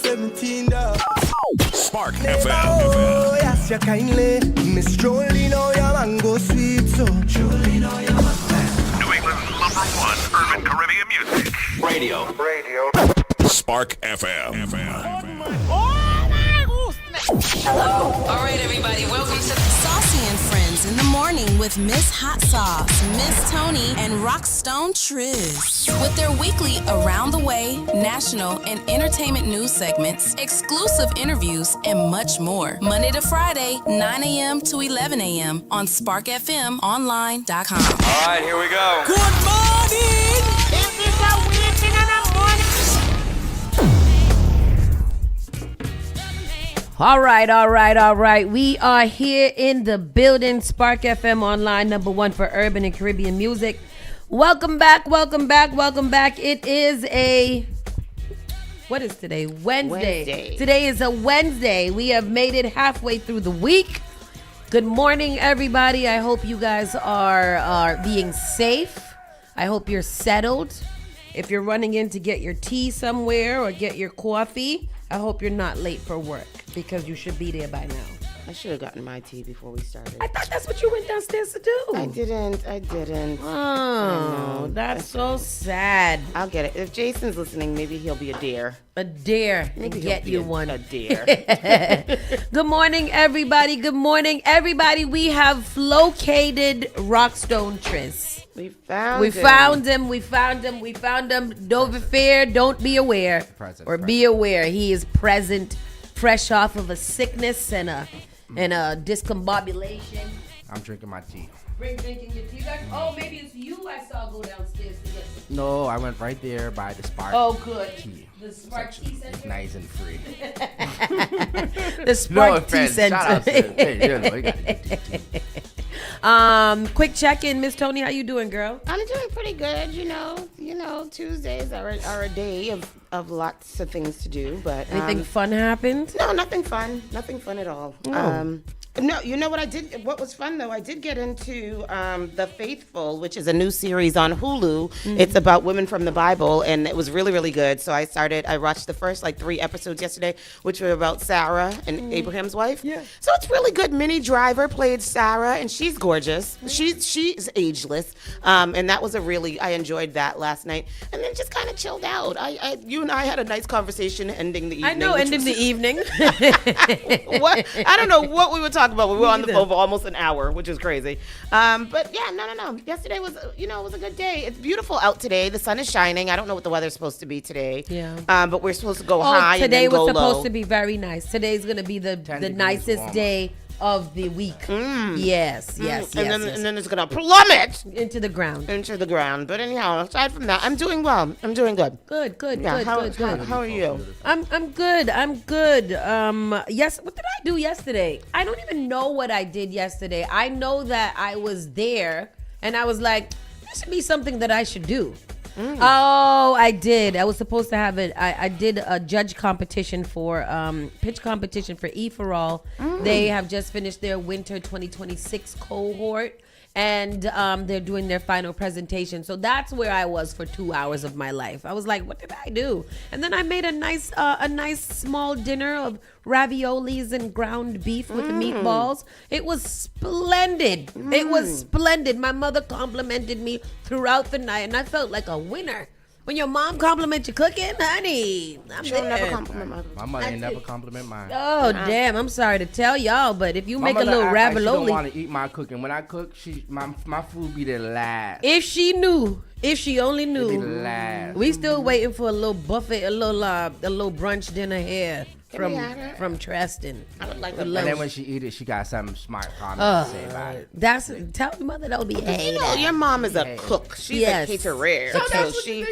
17 dog. Spark Never, oh, FM. yes, you kindly. Miss Jolie, now your mango sweet, so Jolie, now your mango. New England's #1 urban Caribbean music. Radio. Spark FM. Hello. All right, everybody. Welcome to Saucy and Friends in the Morning with Miss Hot Sauce, Miss Tony, and Rockstone Triz. With their weekly Around the Way, national, and entertainment news segments, exclusive interviews, and much more. Monday to Friday, 9 a.m. to 11 a.m. on SparkFMOnline.com. All right, here we go. Good morning. This is a weekend in the morning. All right. We are here in the building. Spark FM Online, #1 for urban and Caribbean music. Welcome back. It is what is today? Wednesday. Today is a Wednesday. We have made it halfway through the week. Good morning, everybody. I hope you guys are being safe. I hope you're settled. If you're running in to get your tea somewhere or get your coffee, I hope you're not late for work because you should be there by now. I should have gotten my tea before we started. I thought that's what you went downstairs to do. I didn't. Oh, that's so sad. I'll get it. If Jason's listening, maybe he'll be a dare. A dare Maybe and he'll get be you one. A dare. Good morning, everybody. We have located Rockstone Triz. We found him. Don't be fear, don't be aware. Be aware. He is present, fresh off of a sickness and a discombobulation. I'm drinking my tea. Drinking your tea. Oh, maybe it's you I saw go downstairs to get some. No, I went right there by the Spark. Oh, good. Tea. The Spark Tea Center. It's nice and free. The Spark Tea offense. Center. Shout out to you got to do tea. Quick check-in, Miss Tony. How you doing, girl? I'm doing pretty good. You know, Tuesdays are a day of lots of things to do. But Anything fun happened? No, nothing fun. Nothing fun at all. Oh. No, you know what I did? What was fun though? I did get into The Faithful, which is a new series on Hulu. Mm-hmm. It's about women from the Bible, and it was really, really good. So I watched the first 3 episodes yesterday, which were about Sarah and Abraham's wife. Yeah. So it's really good. Minnie Driver played Sarah, and she's gorgeous. She's ageless, and that was I enjoyed that last night, and then just kind of chilled out. You and I had a nice conversation ending the evening. I know, ending the evening. What? I don't know what we were talking about. We were on the phone for almost an hour, which is crazy. But yeah, no. Yesterday was, it was a good day. It's beautiful out today. The sun is shining. I don't know what the weather's supposed to be today. Yeah. But we're supposed to go high and today then go was supposed low. to be very nice. Today's going to be the nicest warmer. day of the week. Yes. And then it's gonna plummet into the ground. But anyhow, aside from that, I'm doing well. I'm doing good. Good. Yeah. Good. How are you? I'm good. Yes. What did I do yesterday? I don't even know what I did yesterday. I know that I was there and I was like, this should be something that I should do. Oh, I did. I was supposed to have it. I did a judge competition for pitch competition for E for All. They have just finished their winter 2026 cohort, and they're doing their final presentation. So that's where I was for 2 hours of my life. I was like, what did I do? And then I made a nice small dinner of raviolis and ground beef with meatballs. It was splendid. It was splendid. My mother complimented me throughout the night, and I felt like a winner. When your mom compliments your cooking, honey, She'll never compliment My mother ain't never compliment mine. Oh, damn. I'm sorry to tell y'all, but if you make a little She don't ravioli. want to eat my cooking. When I cook, my food be the last. If she only It be the knew. last. We still waiting for a little buffet, a little brunch dinner here from Treston. I would like And then when she eat it, she got something smart comment to say about it. Tell your mother don't be hating. Your mom is a cook. She's a caterer. So she's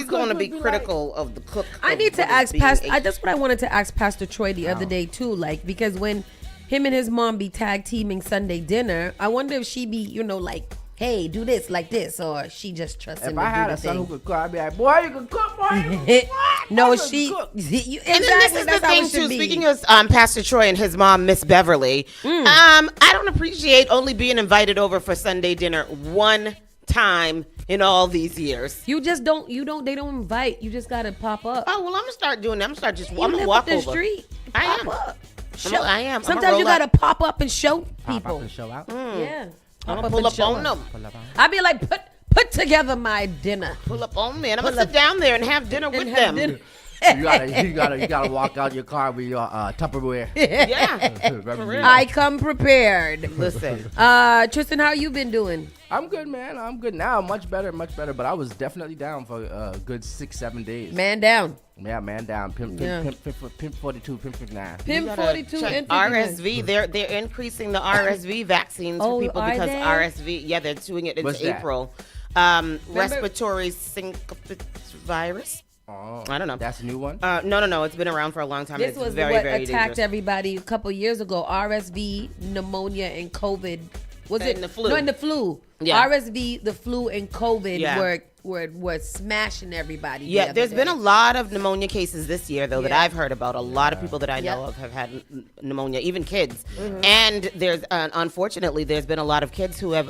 going to be critical of the cook. I need to ask Pastor. That's what I wanted to ask Pastor Troy the other day too. Like, because when him and his mom be tag teaming Sunday dinner, I wonder if she be, hey, do this like this, or she just trusts him If to I do had the a son who thing. could cook, I'd be like, boy, you can cook, boy. You can cook. No, Boy, she. you can cook. Exactly, And then this is the thing too. Speaking of Pastor Troy and his mom, Miss Beverly, I don't appreciate only being invited over for Sunday dinner one time in all these years. You just don't. They don't invite. You just gotta pop up. Oh well, I'm gonna start doing that. I'm gonna start You I'm gonna live walk up the over. street. I Pop am. up. I am. I'ma Sometimes you roll gotta up. pop up and show Pop people. up and show out. Yeah. I'm Pop gonna up pull and up show on them. I'd be like, put together my dinner. Pull up on me, and I'm gonna sit down there and have dinner with have them. dinner. You gotta walk out your car with your Tupperware. Yeah. I come prepared. Listen. Tristan, how you been doing? I'm good, man. I'm good now. Much better. But I was definitely down for a good 6-7 days. Man down. Yeah, man down. Pimp 42, Pimp 59. Pimp Gotta 42 check and 59. RSV. They're increasing the RSV vaccines Oh, for people are because they? RSV. Yeah, they're doing it in What's that? April. Respiratory syncope virus. Oh, I don't know. That's a new one? No. It's been around for a long time. This It's was very, what very attacked dangerous. everybody a couple years ago. RSV, pneumonia, and COVID. Was And it the flu. No, and the flu. Yeah. RSV, the flu, and COVID Yeah. were smashing everybody. the Yeah, other there's day. been a lot of pneumonia cases this year, though, that Yeah. I've heard about. A lot of people that I know Yeah. of have had pneumonia, even kids. Mm-hmm. And there's, unfortunately, there's been a lot of kids who have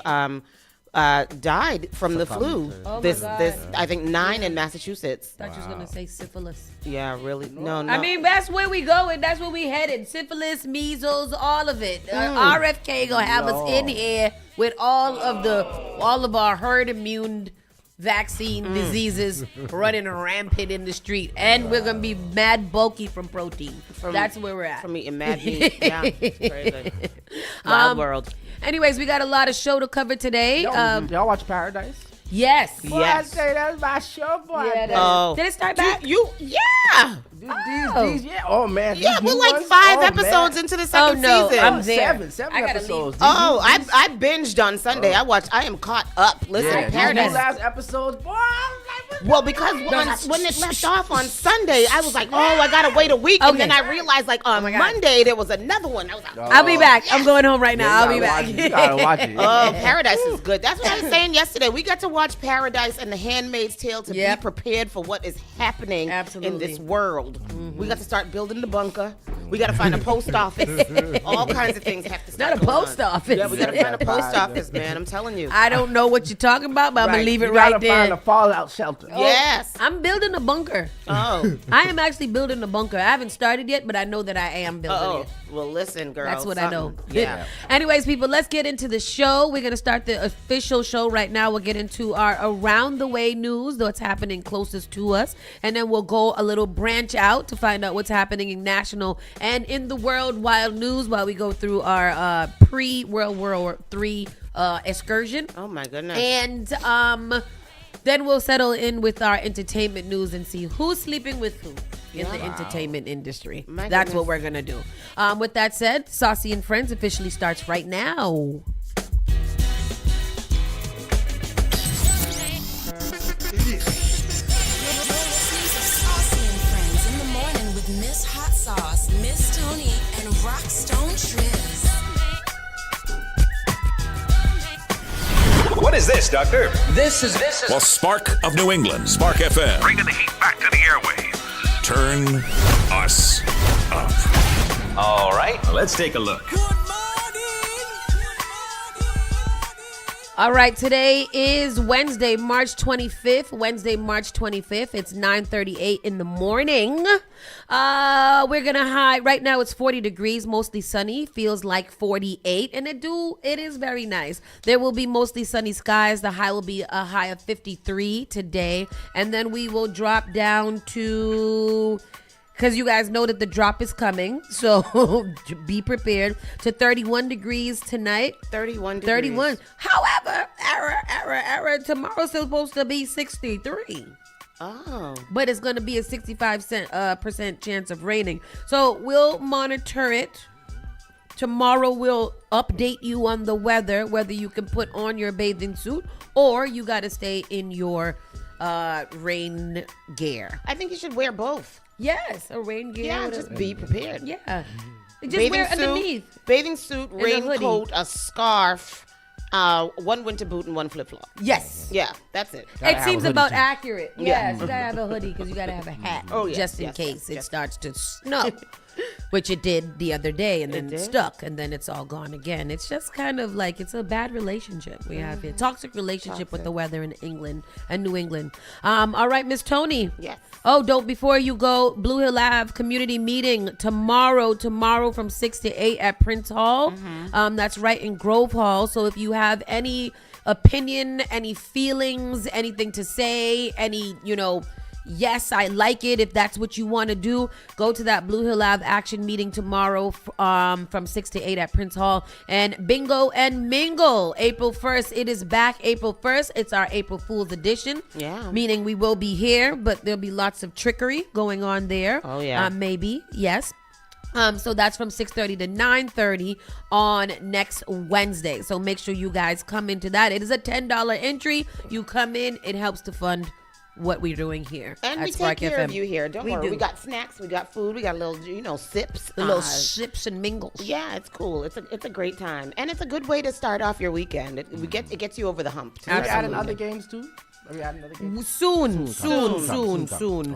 died from the flu. Oh my this, God. I think 9 in Massachusetts. I thought you was gonna say syphilis. Yeah, really. No. I mean, that's where we going. That's where we headed. Syphilis, measles, all of it. RFK gonna have us in here with all of our herd immune vaccine diseases running rampant in the street, and we're gonna be mad bulky from protein. That's where we're at. from eating mad meat. Yeah, it's crazy. Wild world. Anyways, we got a lot of show to cover today. Y'all watch Paradise? Yes. Boy, I say that's my show, boy. Yeah, Oh. Did it start back? Yeah. These, yeah. Oh, man. Yeah, these we're new like ones? 5 Oh, episodes man. into the second no, season. I'm there. Seven I gotta episodes. leave. Oh, I binged on Sunday. I am caught up. Listen, Yeah, these Paradise. new last episodes, boy. I was like, what Well, because when it left off on Sunday, I was like, oh, I gotta wait a week, and Okay. then I realized like on Monday there was another one. I was like, I'll be back. I'm going home right now. I'll be back. You gotta watch it. oh, Paradise is good. That's what I was saying yesterday. We got to watch Paradise and The Handmaid's Tale to Yep. be prepared for what is happening in Absolutely. this world. We got to start building the bunker. We got to find a post office. All kinds of things have to start. Not a going post on. office. Yeah, we got to find a post office, man. I'm telling you. I don't know what you're talking about, but I'm gonna leave it you right gotta there. find a fallout shelter. Yes. I'm building a bunker. Oh. I am actually building a bunker. I haven't started yet, but I know that I am building Oh. it. Well, listen, girl. That's what I know. something. Yeah. Anyways, people, let's get into the show. We're going to start the official show right now. We'll get into our around the way news, what's happening closest to us. And then we'll go a little branch out to find out what's happening in national and in the worldwide news while we go through our pre-World War III excursion. Oh my goodness. And then we'll settle in with our entertainment news and see who's sleeping with who in the entertainment industry. My That's goodness. what we're going to do. With that said, Saucy and Friends officially starts right now. Saucy and Friends in the morning with Miss Hot Sauce, Miss Tony, and Rockstone Triz. What is this, Doctor? This is Well, Spark of New England, Spark FM. Bringing the heat back to the airwaves. Turn us up. All right, let's take a look. All right, today is Wednesday, March 25th. It's 9:38 in the morning. We're gonna hide. Right now it's 40 degrees, mostly sunny. Feels like 48, and it is very nice. There will be mostly sunny skies. The high will be a high of 53 today, and then we will drop down to, because you guys know that the drop is coming, so be prepared, to 31 degrees tonight. 31 degrees. 31. However, error. Tomorrow's supposed to be 63. Oh. But it's going to be a 65% chance of raining. So we'll monitor it. Tomorrow we'll update you on the weather, whether you can put on your bathing suit or you got to stay in your rain gear. I think you should wear both. Yes, a rain gear. Yeah, with just a- be prepared. yeah. Just wear it underneath. Bathing suit, a hoodie. raincoat, a scarf, one winter boot, and one flip flop. Yes. Yeah, that's it. Gotta It have a seems hoodie, about too. accurate. Yeah. Yes, you gotta have a hoodie because you gotta have a hat. Oh, yes, just in yes, case yes. it starts to snow. which it did the other day, and then did? stuck, and then it's all gone again. It's just kind of like it's a bad relationship we have here. Toxic relationship with the weather in England and New England. All right, Miss Tony. Yes. Oh, before you go, Blue Hill Ave community meeting tomorrow from 6 to 8 at Prince Hall. That's right in Grove Hall. So if you have any opinion, any feelings, anything to say, any, yes, I like it, if that's what you want to do, go to that Blue Hill Ave action meeting tomorrow from 6 to 8 at Prince Hall. And Bingo and Mingle, April 1st. It is back April 1st. It's our April Fool's edition. Yeah. Meaning we will be here, but there'll be lots of trickery going on there. Oh, yeah. Maybe, yes. So that's from 6:30 to 9:30 on next Wednesday. So make sure you guys come into that. It is a $10 entry. You come in, it helps to fund what we're doing here. And at we Spark take care FM. of you here. Don't worry. do. We got snacks, we got food, we got little, sips. The little sips and mingles. Yeah, it's cool. It's a great time, and it's a good way to start off your weekend. It gets you over the hump. Are we adding other games too? Are we adding other games? Soon.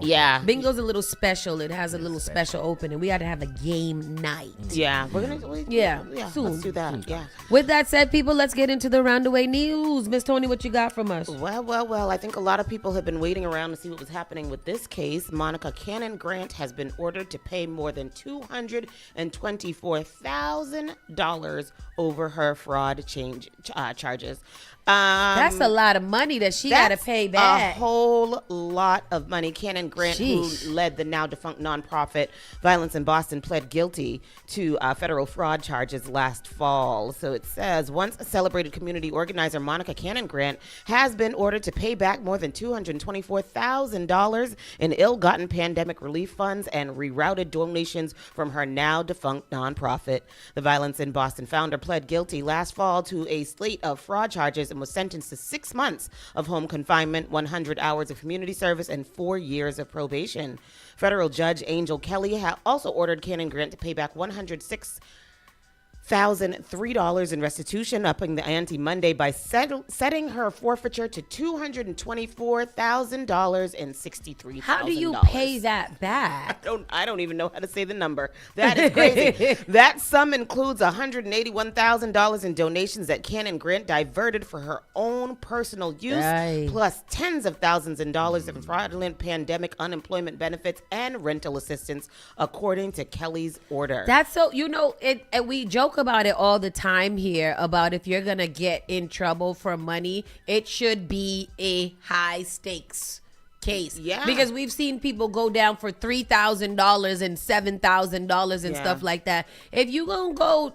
Yeah. Bingo's a little special. It has a little special opening. We got to have a game night. Yeah, we're gonna. Soon. Let's do that. Yeah. With that said, people, let's get into the roundaway news. Miss Tony, what you got from us? Well. I think a lot of people have been waiting around to see what was happening with this case. Monica Cannon Grant has been ordered to pay more than $224,000 over her fraud charges. That's a lot of money that she got to pay back. A whole lot of money. Cannon Grant, Sheesh. who led the now defunct nonprofit Violence in Boston, pled guilty to federal fraud charges last fall. So it says once a celebrated community organizer, Monica Cannon Grant has been ordered to pay back more than $224,000 in ill-gotten pandemic relief funds and rerouted donations from her now defunct nonprofit. The Violence in Boston founder pled guilty last fall to a slate of fraud charges and was sentenced to 6 months of home confinement, 100 hours of community service, and 4 years of probation. Federal Judge Angel Kelly also ordered Cannon Grant to pay back $106,003 in restitution, upping the ante Monday by setting her forfeiture to $224,063. How do you pay that back? I don't even know how to say the number. That is crazy. That sum includes $181,000 in donations that Cannon Grant diverted for her own personal use, Right. plus tens of thousands in dollars in fraudulent pandemic unemployment benefits and rental assistance, according to Kelly's order. That's so, we joke about it all the time here about if you're going to get in trouble for money, it should be a high stakes case. Yeah. Because we've seen people go down for $3,000 and $7,000 and stuff like that. If you gonna go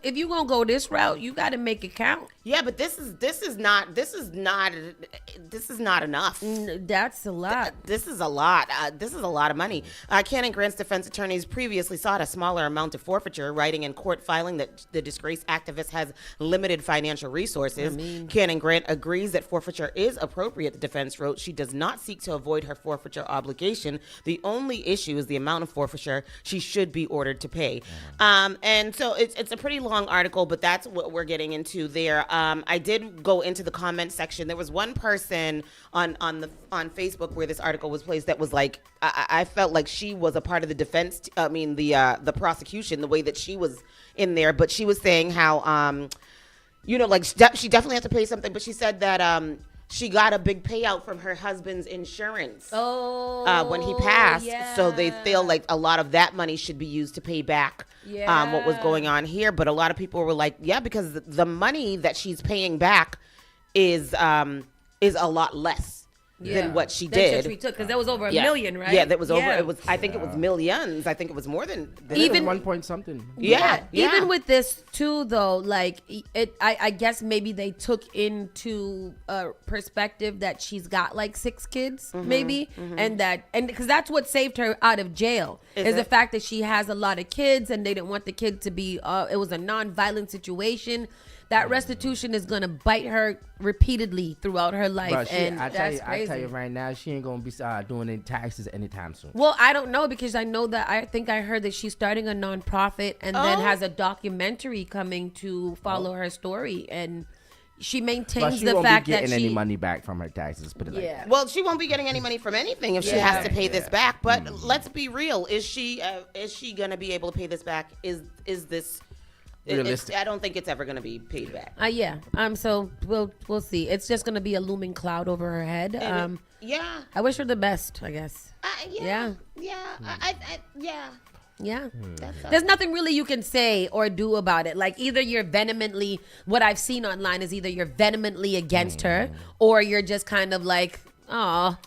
this route, you got to make it count. Yeah, but this is not enough. That's a lot. This is a lot. This is a lot of money. Cannon Grant's defense attorneys previously sought a smaller amount of forfeiture, writing in court filing that the disgraced activist has limited financial resources. Cannon Grant agrees that forfeiture is appropriate, the defense wrote. She does not seek to avoid her forfeiture obligation. The only issue is the amount of forfeiture she should be ordered to pay. And so it's a pretty long article, but that's what we're getting into there. I did go into the comment section. There was one person on Facebook where this article was placed that was like, I felt like she was a part of the defense. The prosecution, the way that she was in there, but she was saying how, she definitely has to pay something, but she said that, she got a big payout from her husband's insurance when he passed. Yeah. So they feel like a lot of that money should be used to pay back what was going on here. But a lot of people were like, yeah, because the money that she's paying back is a lot less than what she did. Because that was over $1 million, right? Yeah, that was over. It was. I think it was millions. I think it was more than even 1 point something. Yeah. Even with this too, though, like I guess maybe they took into perspective that she's got like 6 kids, maybe, and because that's what saved her out of jail is the fact that she has a lot of kids, and they didn't want the kid to be. It was a non-violent situation. That restitution is gonna bite her repeatedly throughout her life, Bro, and I that's crazy. tell you right now, she ain't gonna be doing any taxes anytime soon. Well, I don't know, because I know that I think I heard that she's starting a nonprofit and then has a documentary coming to follow her story, and she maintains But she the won't fact be that getting she any money back from her taxes. Put it like that. Well, she won't be getting any money from anything if she has to pay this back. But let's be real: is she gonna be able to pay this back? Is this realistic? I don't think it's ever gonna be paid back. Yeah. So we'll see. It's just gonna be a looming cloud over her head. Yeah. I wish her the best, I guess. Yeah. Yeah. There's nothing really you can say or do about it. Like, either you're vehemently, what I've seen online is either you're vehemently against her, or you're just kind of like, oh,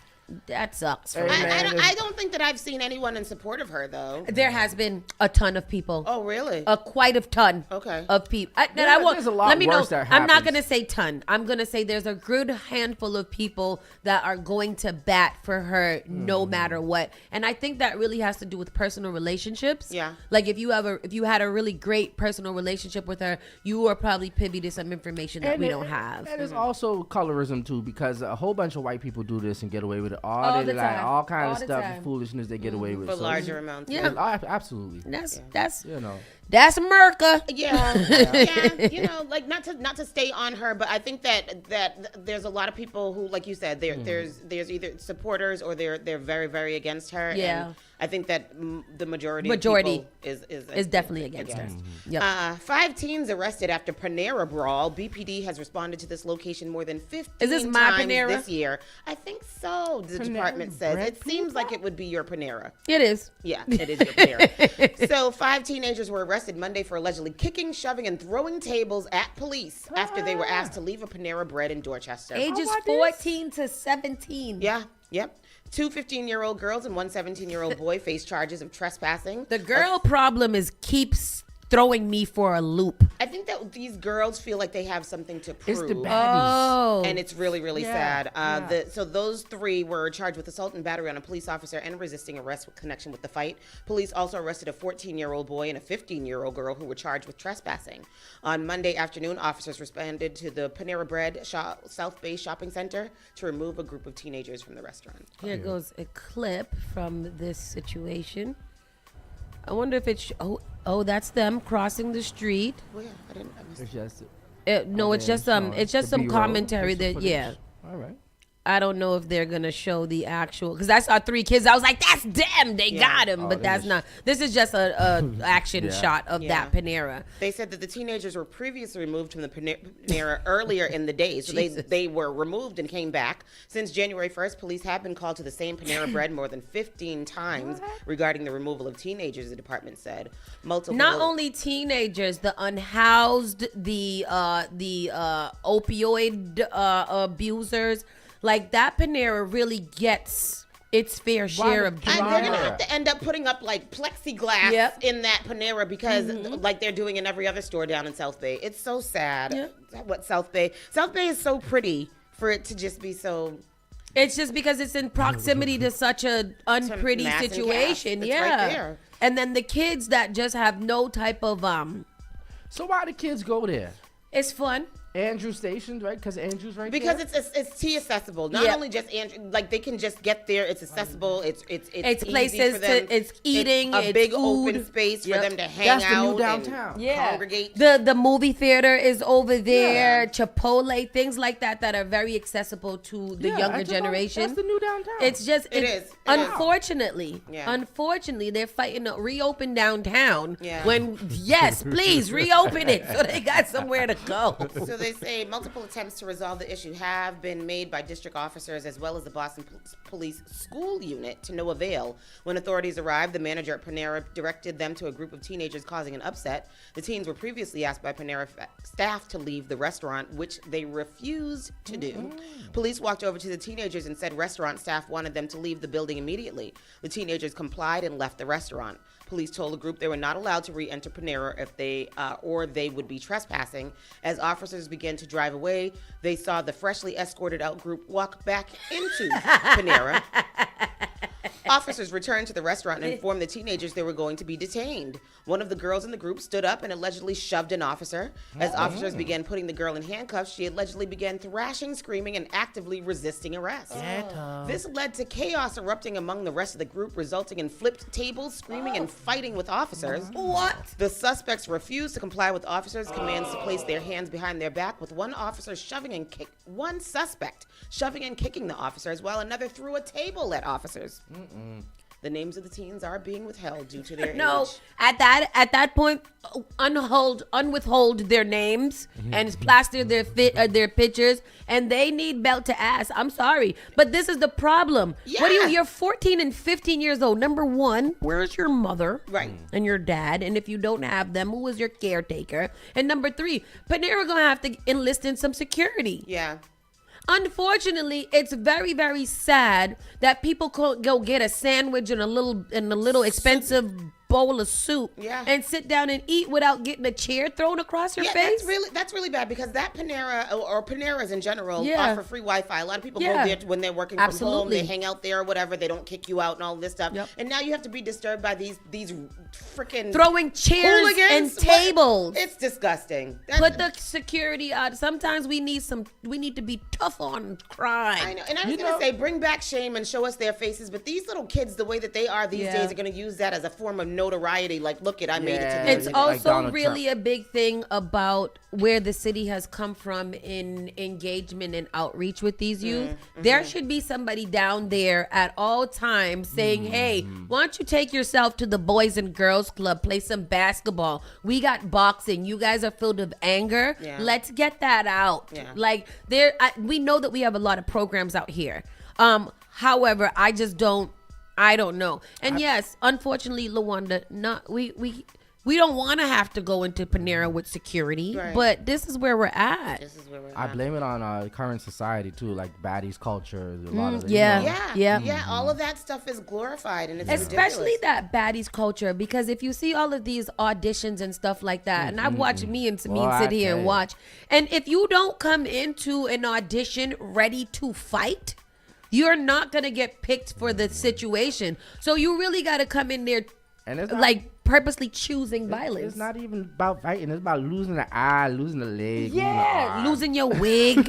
that sucks. I don't think that I've seen anyone in support of her, though. There has been a ton of people. Oh, really? Quite a ton. Okay. Of people. There's a lot let me know. worse that I'm not happens. gonna say ton. I'm gonna say there's a good handful of people that are going to bat for her no matter what. And I think that really has to do with personal relationships. Yeah. Like, if you had a really great personal relationship with her, you are probably privy to some information that we don't have. And it's also colorism too, because a whole bunch of white people do this and get away with it all the like time. all kinds All of the stuff, time. foolishness they get away with. For So larger amounts. Yeah. absolutely. That's You know. that's America. Yeah. You know, like, not to stay on her, but I think that there's a lot of people who, like you said, there's either supporters or they're very, very against her. Yeah. And I think that the majority Majority of people is definitely against her. Yep. 5 teens arrested after Panera brawl. BPD has responded to this location more than 15 Is this my times Panera? this year. I think so. The department says bread it seems like it would be your Panera. It is. Yeah, it is your Panera. So 5 teenagers were arrested Monday for allegedly kicking, shoving, and throwing tables at police after they were asked to leave a Panera Bread in Dorchester. Ages 14 to 17. Yeah, yep. 2 15-year-old girls and 1 17-year-old boy face charges of trespassing. The girl problem is keeps throwing me for a loop. I think that these girls feel like they have something to prove. It's the baddies. Oh. And it's really, really Yeah, sad. So those 3 were charged with assault and battery on a police officer and resisting arrest with connection with the fight. Police also arrested a 14-year-old boy and a 15-year-old girl who were charged with trespassing. On Monday afternoon, officers responded to the Panera Bread South Bay Shopping Center to remove a group of teenagers from the restaurant. Here goes a clip from this situation. I wonder if it's that's them crossing the street. Well, yeah, I missed It's just It's just some B-roll, commentary just the that footage. All right. I don't know if they're gonna show the actual, because I saw 3 kids. I was like, "That's them. They got him." But that's not. This is just a action shot of that Panera. They said that the teenagers were previously removed from the Panera earlier in the day, so they were removed and came back. Since January 1st, police have been called to the same Panera Bread more than 15 times regarding the removal of teenagers. The department said Not only teenagers, the unhoused, the opioid abusers. Like, that Panera really gets its fair share of And drama. they're gonna have to end up putting up like plexiglass Yep. in that Panera because like they're doing in every other store down in South Bay. It's so sad. What South Bay is so pretty for it to just be so. It's just because it's in proximity to such a unpretty mass and situation. cast. It's right there. And then the kids that just have no type of So why do kids go there? it's fun. Andrew Station, right? Because Andrew's right Because there. it's tea accessible. Not only just like they can just get there. It's accessible. It's easy places for them. it's eating. It's a it's big food. open space for Yep. them to hang That's out. the new and downtown. Congregate. The movie theater is over there. Chipotle, things like that are very accessible to the younger generation. That's the new downtown. It's just It is. Unfortunately, Yeah. they're fighting to reopen downtown. Yeah. When please reopen it so they got somewhere to go. So they say multiple attempts to resolve the issue have been made by district officers as well as the Boston Police School Unit to no avail. When authorities arrived, the manager at Panera directed them to a group of teenagers causing an upset. The teens were previously asked by Panera staff to leave the restaurant, which they refused to do. Police walked over to the teenagers and said restaurant staff wanted them to leave the building immediately. The teenagers complied and left the restaurant. Police told the group they were not allowed to re-enter Panera if they would be trespassing. As officers began to drive away, they saw the freshly escorted out group walk back into Panera. Officers returned to the restaurant and informed the teenagers they were going to be detained. One of the girls in the group stood up and allegedly shoved an officer. As officers began putting the girl in handcuffs, she allegedly began thrashing, screaming, and actively resisting arrest. This led to chaos erupting among the rest of the group, resulting in flipped tables, screaming, and fighting with officers. What? The suspects refused to comply with officers' commands to place their hands behind their back, with one suspect shoving and kicking the officers, while another threw a table at officers. The names of the teens are being withheld due to their age. At that point, unwithhold their names and plaster their pictures, and they need belt to ass. I'm sorry, but this is the problem. Yeah. You're 14 and 15 years old. Number one, where's your mother? Right. And your dad, and if you don't have them, who is your caretaker? And number three, Panera gonna have to enlist in some security. Yeah. Unfortunately, it's very, very sad that people go get a sandwich and a little expensive bowl of soup and sit down and eat without getting a chair thrown across your face. That's really bad, because that Panera or Paneras in general offer free Wi-Fi. A lot of people go there when they're working from home. They hang out there or whatever. They don't kick you out and all this stuff. And now you have to be disturbed by these freaking throwing chairs and tables. It's disgusting. Put the security out. Sometimes we need to be tough on crime. I know. And I was going to say, bring back shame and show us their faces. But these little kids, the way that they are these days, are going to use that as a form of notoriety. Like, look I made it to the It's also really a big thing about where the city has come from in engagement and outreach with these youth. There should be somebody down there at all times saying, hey, why don't you take yourself to the Boys and Girls Club, play some basketball. We got boxing. You guys are filled with anger. Let's get that out. Like, we know that we have a lot of programs out here. However, I don't know. And yes, unfortunately, Lawanda, we don't want to have to go into Panera with security, but this is where we're at. I blame it on current society too, like baddies culture. A lot of all of that stuff is glorified, and it's especially ridiculous. that baddies culture, because if you see all of these auditions and stuff like that, and I've watched me and Sameen sit here and watch, and if you don't come into an audition ready to fight, you're not gonna get picked for the situation. So you really got to come in there, and it's like purposely choosing violence. It's not even about fighting. It's about losing the eye, losing the leg, losing your wig,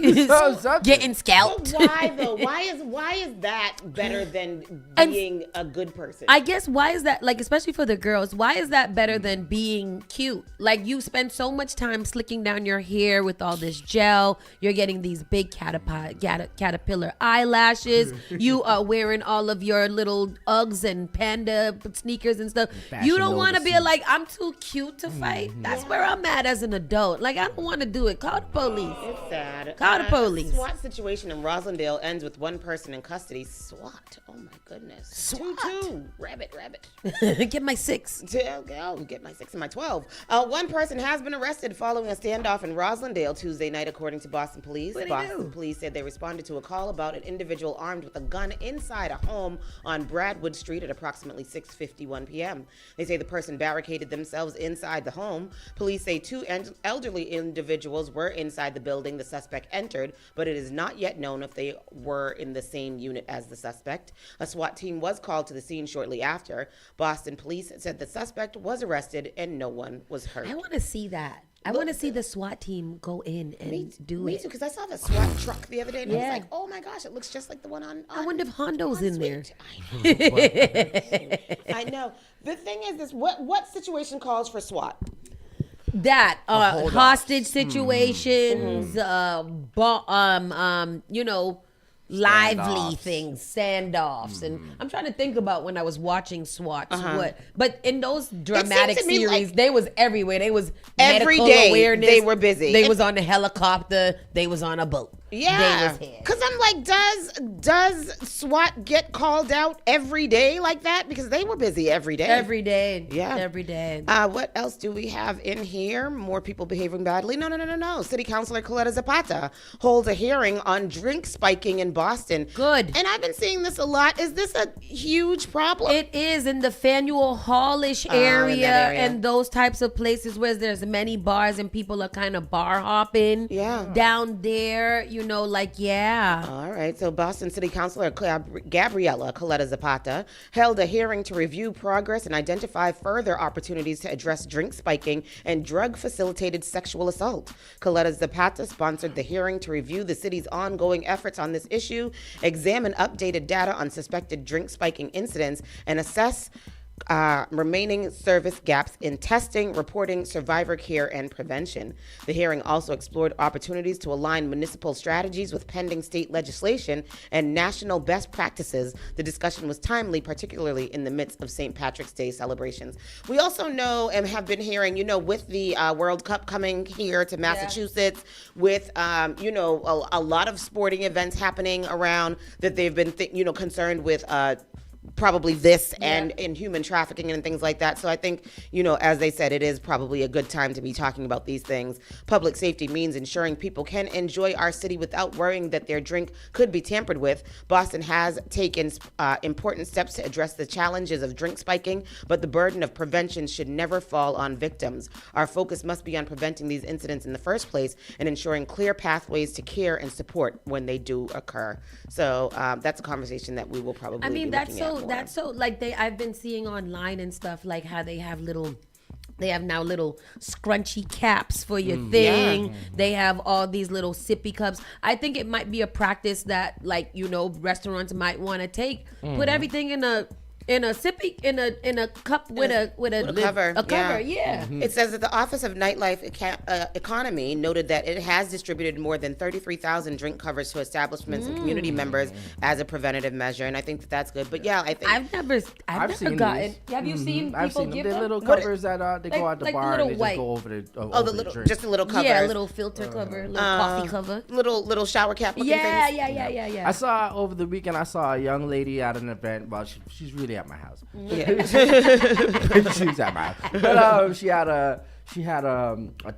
getting scalped. But why though? Why is that better than being a good person? I guess why is that, like, especially for the girls, why is that better than being cute? Like, you spend so much time slicking down your hair with all this gel. You're getting these big caterpillar eyelashes. You are wearing all of your little Uggs and Panda sneakers and stuff. You don't want to be like, I'm too cute to fight. That's where I'm at as an adult. Like, I don't want to do it. Call the police. It's sad. Call the police. SWAT situation in Roslindale ends with one person in custody. SWAT. Oh my goodness. SWAT. 2-2. Rabbit. Get my 6. Get my 6 and my 12. One person has been arrested following a standoff in Roslindale Tuesday night, according to Boston police. Boston police said they responded to a call about an individual armed with a gun inside a home on Bradwood Street at approximately 6:51 p.m. They say the person barricaded themselves inside the home. Police say 2 elderly individuals were inside the building the suspect entered, but it is not yet known if they were in the same unit as the suspect. A SWAT team was called to the scene shortly after. Boston police said the suspect was arrested and no one was hurt. I want to see that. I want to see the SWAT team go in and do it. Me too, because I saw the SWAT truck the other day and I was like, oh my gosh, it looks just like the one on I wonder if Hondo's in there. I know. The thing is this, what situation calls for SWAT? That hostage situations, lively things, standoffs, and I'm trying to think about when I was watching SWAT. But in those dramatic series, they was everywhere. They was every medical day awareness. they were busy. They was on a helicopter. They was on a boat. Yeah, because I'm like, does SWAT get called out every day like that? Because they were busy every day. Every day. Yeah. Every day. What else do we have in here? More people behaving badly? No. City Councilor Coletta Zapata holds a hearing on drink spiking in Boston. Good. And I've been seeing this a lot. Is this a huge problem? It is in the Faneuil Hallish area and those types of places where there's many bars and people are kind of bar hopping. Yeah. Down there, All right. So Boston City Councilor Gabriela Coletta Zapata held a hearing to review progress and identify further opportunities to address drink spiking and drug-facilitated sexual assault. Coletta Zapata sponsored the hearing to review the city's ongoing efforts on this issue, examine updated data on suspected drink spiking incidents, and assess remaining service gaps in testing, reporting, survivor care, and prevention. The hearing also explored opportunities to align municipal strategies with pending state legislation and national best practices. The discussion was timely, particularly in the midst of St. Patrick's Day celebrations. We also know and have been hearing, with the World Cup coming here to Massachusetts, with, a lot of sporting events happening around, that they've been, concerned with probably this and in human trafficking and things like that. So I think, as they said, it is probably a good time to be talking about these things. Public safety means ensuring people can enjoy our city without worrying that their drink could be tampered with. Boston has taken important steps to address the challenges of drink spiking, but the burden of prevention should never fall on victims. Our focus must be on preventing these incidents in the first place and ensuring clear pathways to care and support when they do occur. So that's a conversation that we will probably be looking at. That's so like I've been seeing online and stuff, like how they have now little scrunchy caps for your thing. Yeah. They have all these little sippy cups. I think it might be a practice that restaurants might want to take. Put everything in a sippy in a cup with a cover. A cover, yeah. Mm-hmm. It says that the Office of Nightlife Economy noted that it has distributed more than 33,000 drink covers to establishments and community members as a preventative measure, and I think that that's good. But yeah, I think I've never gotten. These. Have you seen people I've seen give them? them? They're little covers that they go out the bar and they just go over the drink. Just a little cover. Yeah, a little filter cover, little coffee cover, little shower cap looking things. Yeah. I saw over the weekend. I saw a young lady at an event. Well, she's really at my house. Yeah. She's at my house. But she had a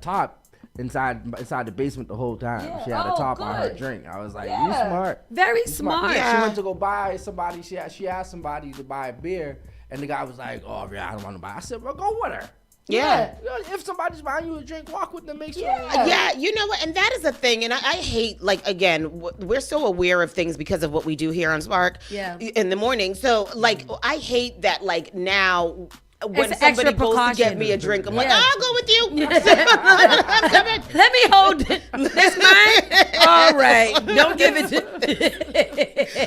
top inside the basement the whole time. Yeah. She had a top on her drink. I was like, you smart. Very smart. Yeah. She went to go buy somebody. She asked somebody to buy a beer, and the guy was like, "Oh yeah, I don't want to buy." I said, "Well, go with her." Yeah. If somebody's buying you a drink, walk with them, make sure. Yeah, you know what? And that is a thing. And I hate, again, we're so aware of things because of what we do here on Spark in the morning. So, I hate that, now, when somebody goes to get me a drink, I'm like, I'll go with you. I'm coming. Let me hold it. It's mine. All right. Don't give it to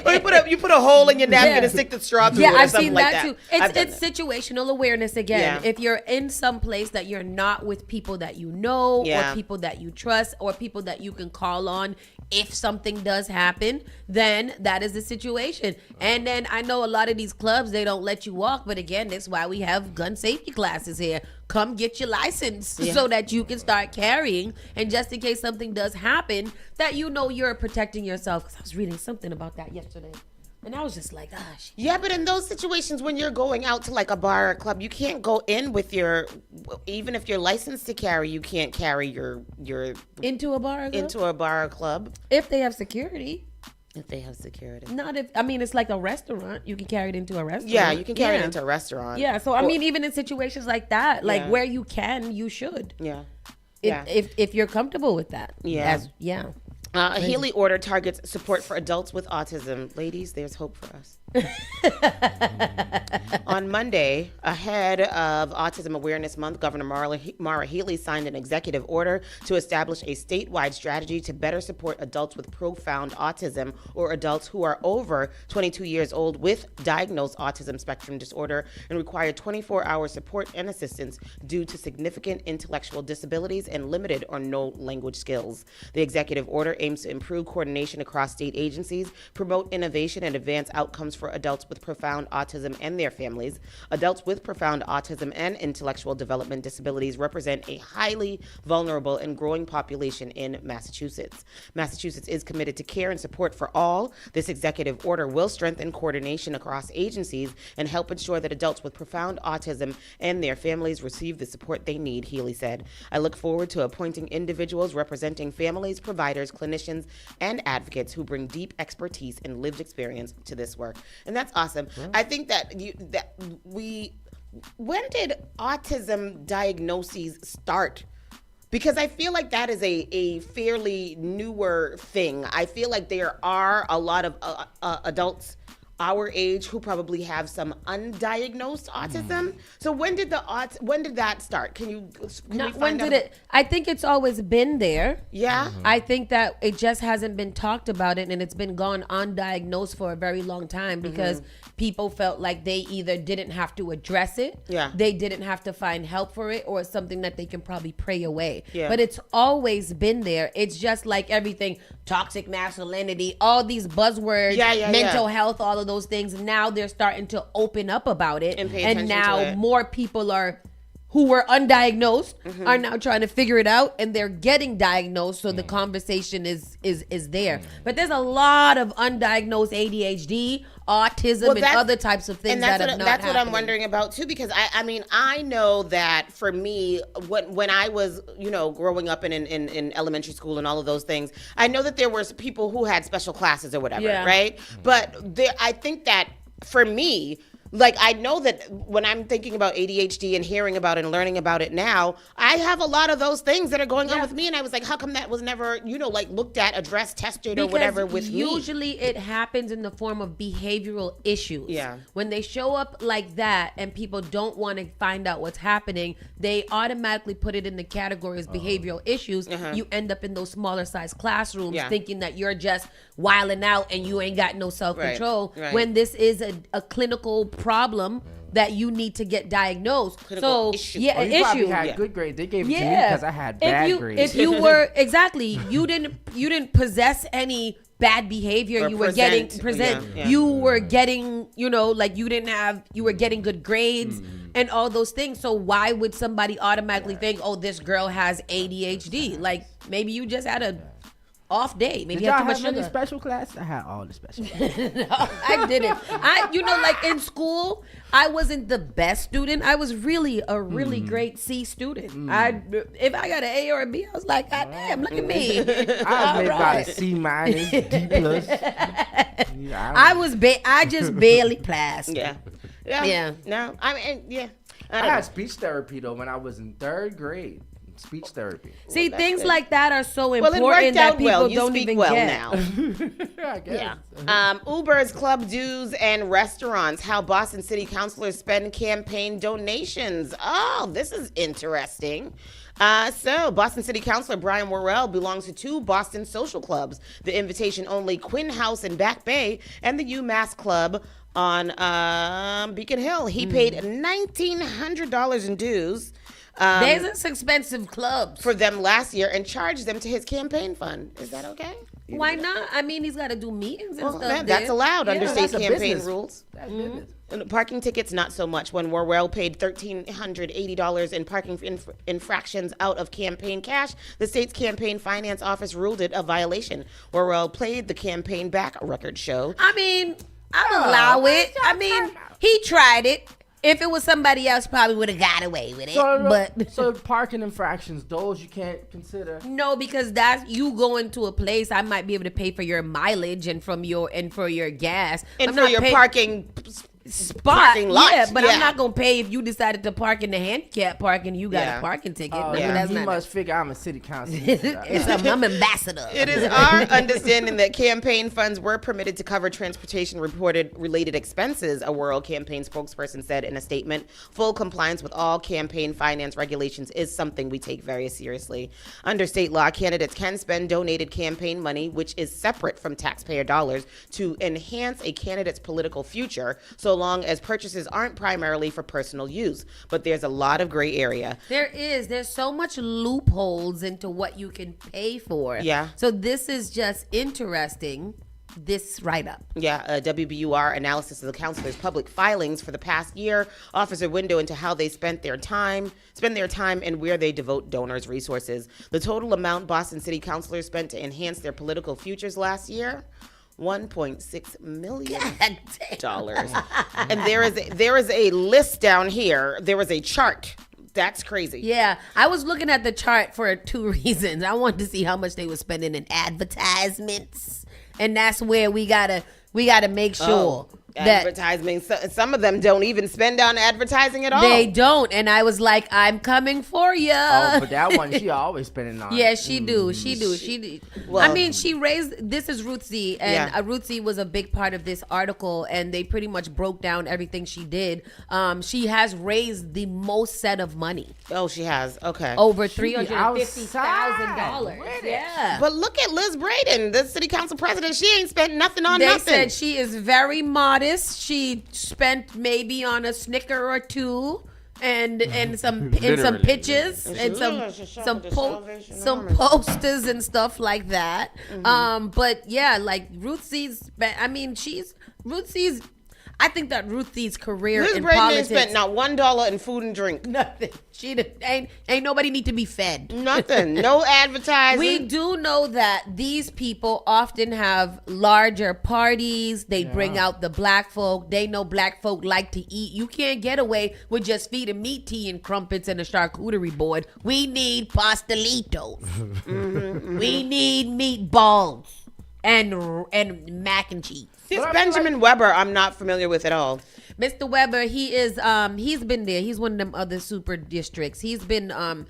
Or you put a hole in your napkin and stick the straw through it or I've something seen like that too. It's situational awareness again. Yeah. If you're in some place that you're not with people that you know or people that you trust or people that you can call on if something does happen, then that is the situation. And then I know a lot of these clubs, they don't let you walk, but again, that's why we have gun safety classes here. Come get your license so that you can start carrying, and just in case something does happen, that you're protecting yourself. Because I was reading something about that yesterday, and I was just like, gosh. Yeah, but in those situations when you're going out to a bar or club, you can't go in with even if you're licensed to carry, you can't carry your into a bar or club. If they have security. If they have security. It's like a restaurant. You can carry it into a restaurant. Yeah, you can carry it into a restaurant. Yeah, so even in situations like that, where you can, you should. Yeah. If you're comfortable with that. Yeah. A Crazy. Healy order targets support for adults with autism. Ladies, there's hope for us. On Monday, ahead of Autism Awareness Month, Governor Maura Healey signed an executive order to establish a statewide strategy to better support adults with profound autism or adults who are over 22 years old with diagnosed autism spectrum disorder and require 24-hour support and assistance due to significant intellectual disabilities and limited or no language skills. The executive order aims to improve coordination across state agencies, promote innovation, and advance outcomes for adults with profound autism and their families. Adults with profound autism and intellectual development disabilities represent a highly vulnerable and growing population in Massachusetts. Massachusetts is committed to care and support for all. This executive order will strengthen coordination across agencies and help ensure that adults with profound autism and their families receive the support they need, Healy said. I look forward to appointing individuals representing families, providers, clinicians, and advocates who bring deep expertise and lived experience to this work. And that's awesome. Yeah. I think when did autism diagnoses start Because I feel like that is a fairly newer thing. I feel like there are a lot of adults our age who probably have some undiagnosed autism. So when did that start? I think it's always been there. Yeah. I think that it just hasn't been talked about it, and it's been gone undiagnosed for a very long time because people felt like they either didn't have to address it, they didn't have to find help for it, or it's something that they can probably pray away. Yeah. But it's always been there. It's just like everything, toxic masculinity, all these buzzwords, mental health, all of those things. Now they're starting to open up about it, and now more people who were undiagnosed are now trying to figure it out, and they're getting diagnosed. So the conversation is there. But there's a lot of undiagnosed ADHD, autism, and other types of things that are not That's what happening. I'm wondering about too, because I mean, I know that for me, when I was, growing up in elementary school and all of those things, I know that there were people who had special classes or whatever, right? But I think that for me, like, I know that when I'm thinking about ADHD and hearing about it and learning about it now, I have a lot of those things that are going on with me. And I was like, how come that was never, looked at, addressed, tested, or whatever with me? Usually it happens in the form of behavioral issues. Yeah. When they show up like that and people don't want to find out what's happening, they automatically put it in the category as behavioral issues. You end up in those smaller size classrooms thinking that you're just wilding out and you ain't got no self-control, when this is a clinical problem that you need to get diagnosed. Clinical issue. You probably had good grades. They gave it to me because I had bad grades. If you were you didn't possess any bad behavior, you were getting you were getting, you were getting good grades and all those things. So why would somebody automatically think, oh, this girl has ADHD? Like, maybe you just had a off day. Maybe Did you had y'all too much have any sugar. special class? I had all the special classes. No, I didn't. Like in school, I wasn't the best student. I was really a really great C student. If I got an A or a B, I was like, God damn, look at me. I made about a C minus, D plus. I just barely passed. Yeah. No, I mean, I had speech therapy though when I was in 3rd grade. Speech therapy. See, things like that are so Well, important that people You don't speak even well get. now. I guess. Uber's club dues and restaurants. How Boston City councilors spend campaign donations. Oh, this is interesting. So, Boston City Councilor Brian Worrell belongs to 2 Boston social clubs, the invitation-only Quinn House in Back Bay and the UMass Club on Beacon Hill. He paid $1,900 in dues. There's some expensive clubs for them last year and charged them to his campaign fund. Is that okay? Why not? I mean, he's got to do meetings and stuff. Man, that's allowed under state campaign business. rules. That's business. And parking tickets, not so much. When Worrell paid $1,380 in parking infractions out of campaign cash, the state's campaign finance office ruled it a violation. Worrell played the campaign back record show. I mean, I'll allow it. I mean, he tried it. If it was somebody else, probably would have got away with it. So parking infractions, those you can't consider. No, because that's you going to a place. I might be able to pay for your mileage and for your gas and for your parking parking lot. Yeah, but I'm not gonna pay if you decided to park in the handicap parking. You got a parking ticket. He must figure I'm a city council. I'm ambassador. It is our understanding that campaign funds were permitted to cover transportation related expenses, a Worrell campaign spokesperson said in a statement. Full compliance with all campaign finance regulations is something we take very seriously. Under state law, candidates can spend donated campaign money, which is separate from taxpayer dollars, to enhance a candidate's political future, so long as purchases aren't primarily for personal use. But there's a lot of gray area. There's so much loopholes into what you can pay for. Yeah. So this is just interesting. This write-up. Yeah, a WBUR analysis of the councilors' public filings for the past year offers a window into how they spend their time and where they devote donors' resources. The total amount Boston City councilors spent to enhance their political futures last year, $1.6 million. And there is a list down here. There is a chart. That's crazy. Yeah, I was looking at the chart for 2 reasons. I wanted to see how much they were spending in advertisements, and that's where we gotta make sure. advertising. Some of them don't even spend on advertising at all. They don't, and I was like, I'm coming for you. Oh, but that one, she always spending on. Yeah, she do. Well, I mean, she raised. This is Ruth C, and Ruth C was a big part of this article, and they pretty much broke down everything she did. She has raised the most set of money. Oh, she has. Okay. Over $350,000. Yeah. But look at Liz Braden, the city council president. She ain't spent nothing on They nothing. said she is very modest. She spent maybe on a Snicker or two. And some pitches and some posters and stuff like that. But yeah, like Ruth C's. I mean, Ruth C's. I think that Ruth C's career Liz in Braden politics. spent not $1 in food and drink. Nothing. Ain't nobody need to be fed. Nothing. No advertising. We do know that these people often have larger parties. They bring out the black folk. They know black folk like to eat. You can't get away with just feeding meat, tea, and crumpets and a charcuterie board. We need pastelitos. We need meatballs and mac and cheese. This Benjamin Weber, I'm not familiar with at all. Mr. Weber, he is he's been there. He's one of them other super districts. He's been a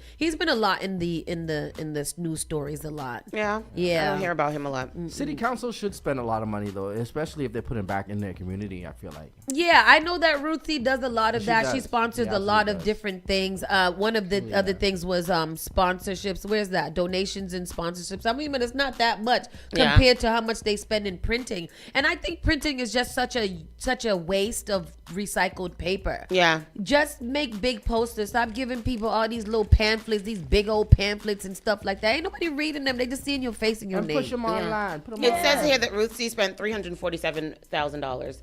lot in the news stories a lot. Yeah. Yeah. I don't hear about him a lot. City council should spend a lot of money though, especially if they're putting back in their community. I feel like. Yeah, I know that Ruthie does a lot of that. does. She sponsors Yeah, a lot she of does. different things. One of the other things was sponsorships. Where's that? Donations and sponsorships. I mean, but it's not that much compared to how much they spend in printing. And I think printing is just such a waste of recycled paper. Yeah. Just make big posters. Stop giving people all these little pamphlets, these big old pamphlets and stuff like that. Ain't nobody reading them. They just seeing your face and your And name. push them online. Put them It says here that Ruth C spent $347,000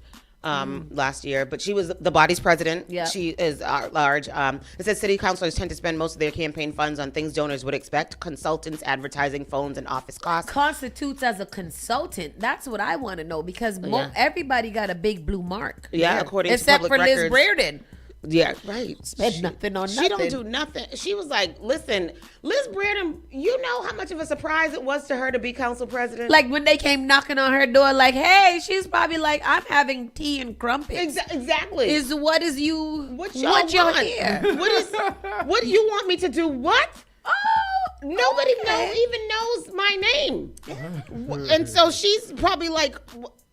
last year, but she was the body's president. Yeah. She is large. It says city councilors tend to spend most of their campaign funds on things donors would expect: consultants, advertising, phones, and office costs. Constitutes as a consultant. That's what I want to know because everybody got a big blue mark. Yeah, according to except public for Liz records. Brereton. Yeah, right. Spent nothing on She nothing. don't do nothing. She was like, listen, Liz Braden, you know how much of a surprise it was to her to be council president? Like when they came knocking on her door, like, hey, she's probably like, I'm having tea and crumpets. Exactly. What y'all y'all want? here? What do you want me to do? What? Nobody even knows my name. And so she's probably like,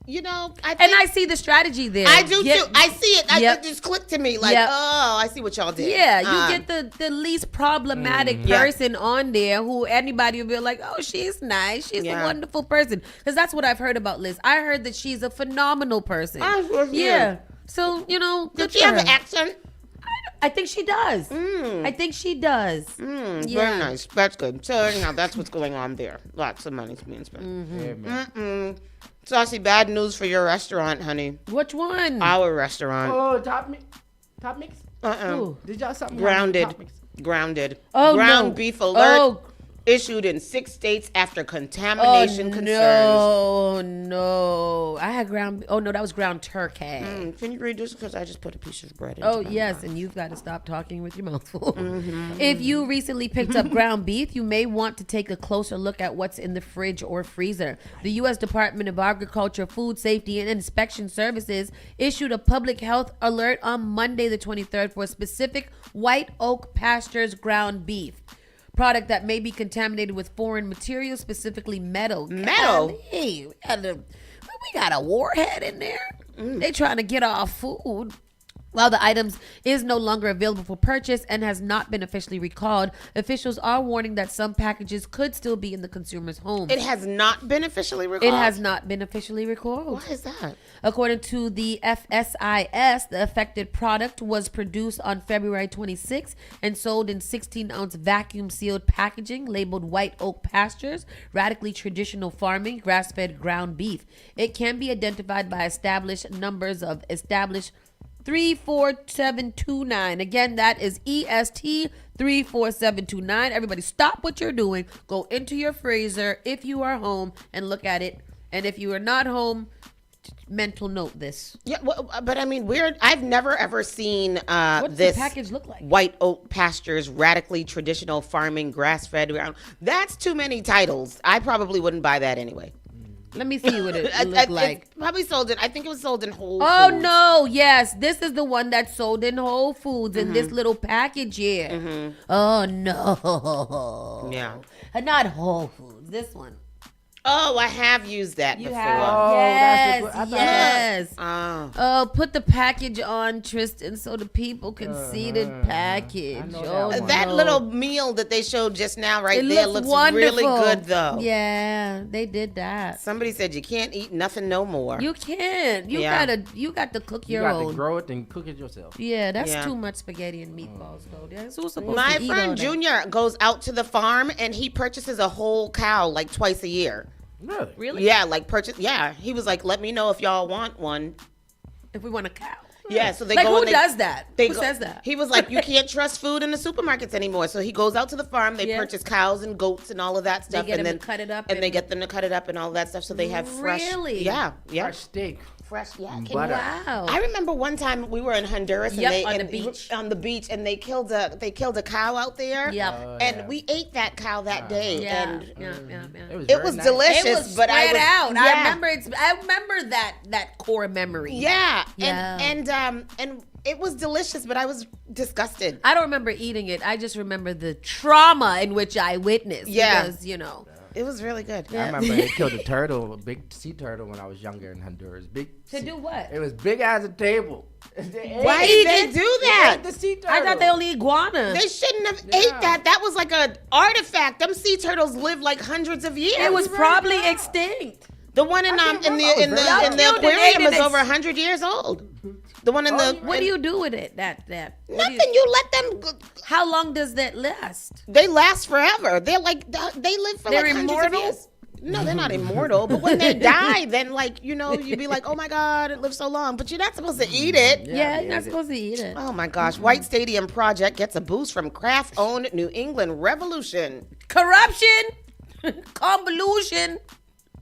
you know, I see the strategy there. I do too. I see it. Yep. It just clicked to me like, Yep. oh, I see what y'all did. Yeah, you get the least problematic person on there who anybody will be like, oh, she's nice. She's a wonderful person. Because that's what I've heard about Liz. I heard that she's a phenomenal person. Yeah. So, you know, Did she have an accent? I think she does. I think she does. Very nice. That's good. So anyhow, that's what's going on there. Lots of money's being spent. Saucy, bad news for your restaurant, honey. Which one? Our restaurant. Oh, top mix. Ooh. Did y'all something? Grounded. Top mix? Grounded. Oh, Ground no. beef alert. Oh. Issued in 6 states after contamination concerns. No. I had ground. Oh, no, that was ground turkey. Can you read this? Because I just put a piece of bread in. Oh, yes, and you've got to stop talking with your mouth full. If you recently picked up ground beef, you may want to take a closer look at what's in the fridge or freezer. The U.S. Department of Agriculture, Food Safety, and Inspection Services issued a public health alert on Monday, the 23rd, for a specific White Oak Pastures ground beef product that may be contaminated with foreign material, specifically metal. Metal? Hey, we got a warhead in there. They trying to get our food. While the items is no longer available for purchase and has not been officially recalled, officials are warning that some packages could still be in the consumer's home. It has not been officially recalled? It has not been officially recalled. Why is that? According to the FSIS, the affected product was produced on February 26 and sold in 16-ounce vacuum-sealed packaging labeled White Oak Pastures, radically traditional farming, grass-fed ground beef. It can be identified by established numbers of established 34729. Again, that is EST 34729. Everybody stop what you're doing. Go into your freezer if you are home and look at it. And if you are not home, mental note this. Yeah, well, but I mean, I've never ever seen What's this the package look like? White Oak Pastures, radically traditional farming, grass-fed ground. That's too many titles. I probably wouldn't buy that anyway. Let me see what it It's looked like. probably sold in. I think it was sold in Whole Oh Foods. no! Yes, this is the one that's sold in Whole Foods in this little package here. Oh no! Yeah. Not Whole Foods. This one. Oh, I have used that You before. have. Oh, Yes. that's the- I thought- Yes. Oh. Oh, put the package on, Tristan, so the people can see the package. I know Oh, that one. That no. little meal that they showed just now right It there looks looks wonderful. really good though. Yeah, they did that. Somebody said you can't eat nothing no more. You can't. You Yeah. you got to cook You your got own. to grow it and cook it yourself. Yeah, that's Yeah. too much spaghetti and meatballs, though. That's who's supposed My to eat all friend that. Junior goes out to the farm and he purchases a whole cow like twice a year. Really? Really? Yeah, like purchase. Yeah, he was like, "Let me know if y'all want one." If we want a cow. Yeah, so they Like, go. who and they, does that? They Who go- says that? He was like, "You can't trust food in the supermarkets anymore." So he goes out to the farm. They Yeah. purchase cows and goats and all of that stuff, get and them then to cut it up and they and- get them to cut it up and all of that stuff. So they have fresh. Really? Yeah, yeah. Fresh steak. Fresh, yeah. Can Butter. Wow. I remember one time we were in Honduras and Yep, they on the and beach. on the beach and they killed a cow out there. Yep. and yeah. we ate that cow that day, yeah, and yeah. It it was nice. delicious. It was but I spread was, out. Yeah, I remember that core memory. Yeah, Yeah. and it was delicious, but I was disgusted. I don't remember eating it. I just remember the trauma in which I witnessed. Yeah. Because, you know. It was really good. I remember they killed a turtle, a big sea turtle, when I was younger in Honduras. To do what? It was big as a table. Why did they do that? The sea turtle. I thought they only iguana. They shouldn't have ate that. That was like an artifact. Them sea turtles live like hundreds of years. It was probably extinct. The one in can't in the remember. in the Y'all in the killed it, aquarium ain't is it? over 100 years old. The one in the What do you do with it? What do nothing. You let them. How long does that last? They last forever. They're like they live for They're like hundreds immortal? of years. No, they're not immortal. But when they die, then like you'd be like, oh my god, it lived so long. But you're not supposed to eat it. Yeah, you're not supposed to eat it. Oh my gosh, White Stadium project gets a boost from Kraft-owned New England Revolution. Corruption, convolution,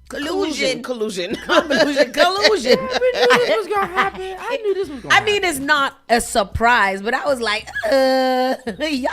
collusion, Collusion. collusion. I knew this was gonna happen. I knew this was gonna I happen. mean, it's not a surprise, but I was like, y'all.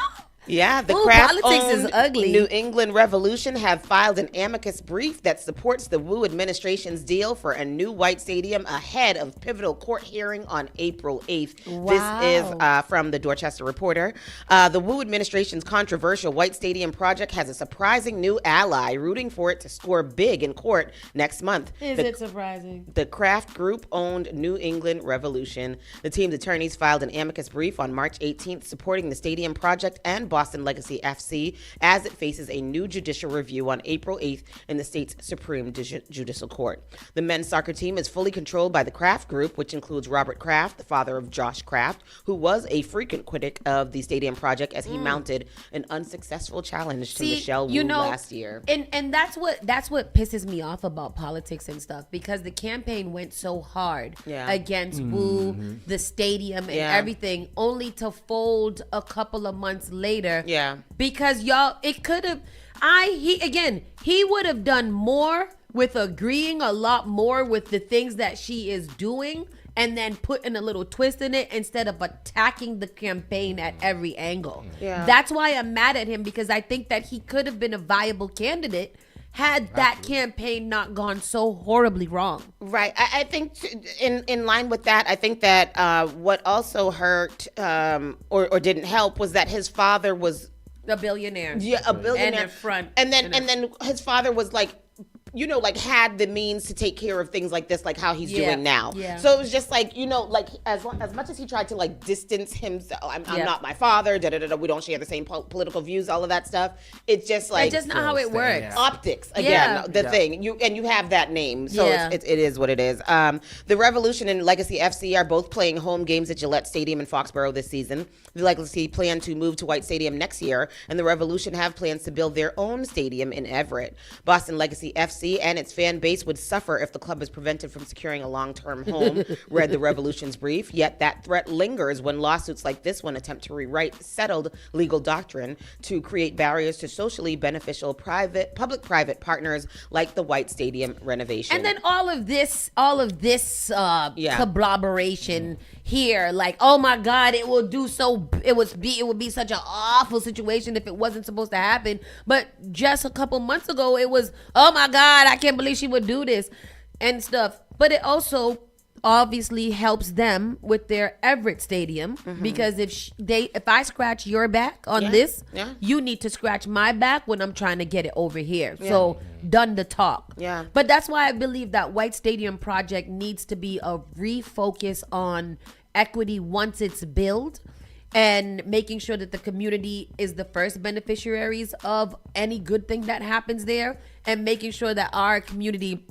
Yeah, the Ooh, Kraft-owned politics is ugly. New England Revolution have filed an amicus brief that supports the Wu administration's deal for a new White Stadium ahead of pivotal court hearing on April 8th. Wow. This is from the Dorchester Reporter. The Wu administration's controversial White Stadium project has a surprising new ally rooting for it to score big in court next month. Is The- it surprising? the Kraft Group owned New England Revolution. The team's attorneys filed an amicus brief on March 18th supporting the stadium project and Boston Legacy FC as it faces a new judicial review on April 8th in the state's Supreme Judicial Court. The men's soccer team is fully controlled by the Kraft Group, which includes Robert Kraft, the father of Josh Kraft, who was a frequent critic of the stadium project as he mounted an unsuccessful challenge to Michelle Wu last year. And that's what pisses me off about politics and stuff, because the campaign went so hard against Wu, the stadium, and everything, only to fold a couple of months later. Yeah. Because y'all, it could have. He would have done more with agreeing a lot more with the things that she is doing, and then putting a little twist in it instead of attacking the campaign at every angle. Yeah. That's why I'm mad at him, because I think that he could have been a viable candidate had that campaign not gone so horribly wrong. Right. I think in line with that, I think that what also hurt or didn't help was that his father was A billionaire. a billionaire. And a front. And then his father was like, like had the means to take care of things like this, like how he's doing now. Yeah. So it was just like, like as much as he tried to like distance himself, I'm not my father, we don't share the same political views, all of that stuff. It's just like It's just not how it works. optics again. Yeah. The thing you have that name, so Yeah. it is what it is. The Revolution and Legacy FC are both playing home games at Gillette Stadium in Foxborough this season. The Legacy plan to move to White Stadium next year, and the Revolution have plans to build their own stadium in Everett. Boston Legacy FC and its fan base would suffer if the club is prevented from securing a long-term home, read the Revolution's brief. Yet that threat lingers when lawsuits like this one attempt to rewrite settled legal doctrine to create barriers to socially beneficial public-private partners like the White Stadium renovation. And then all of this collaboration, here like, oh my God, it would be such an awful situation if it wasn't supposed to happen. But just a couple months ago, it was, oh my God, I can't believe she would do this and stuff. But it also obviously helps them with their Everett Stadium, because if I scratch your back on this, you need to scratch my back when I'm trying to get it over here. So done the talk. Yeah. But that's why I believe that White Stadium project needs to be a refocus on equity once it's built, and making sure that the community is the first beneficiaries of any good thing that happens there, and making sure that our community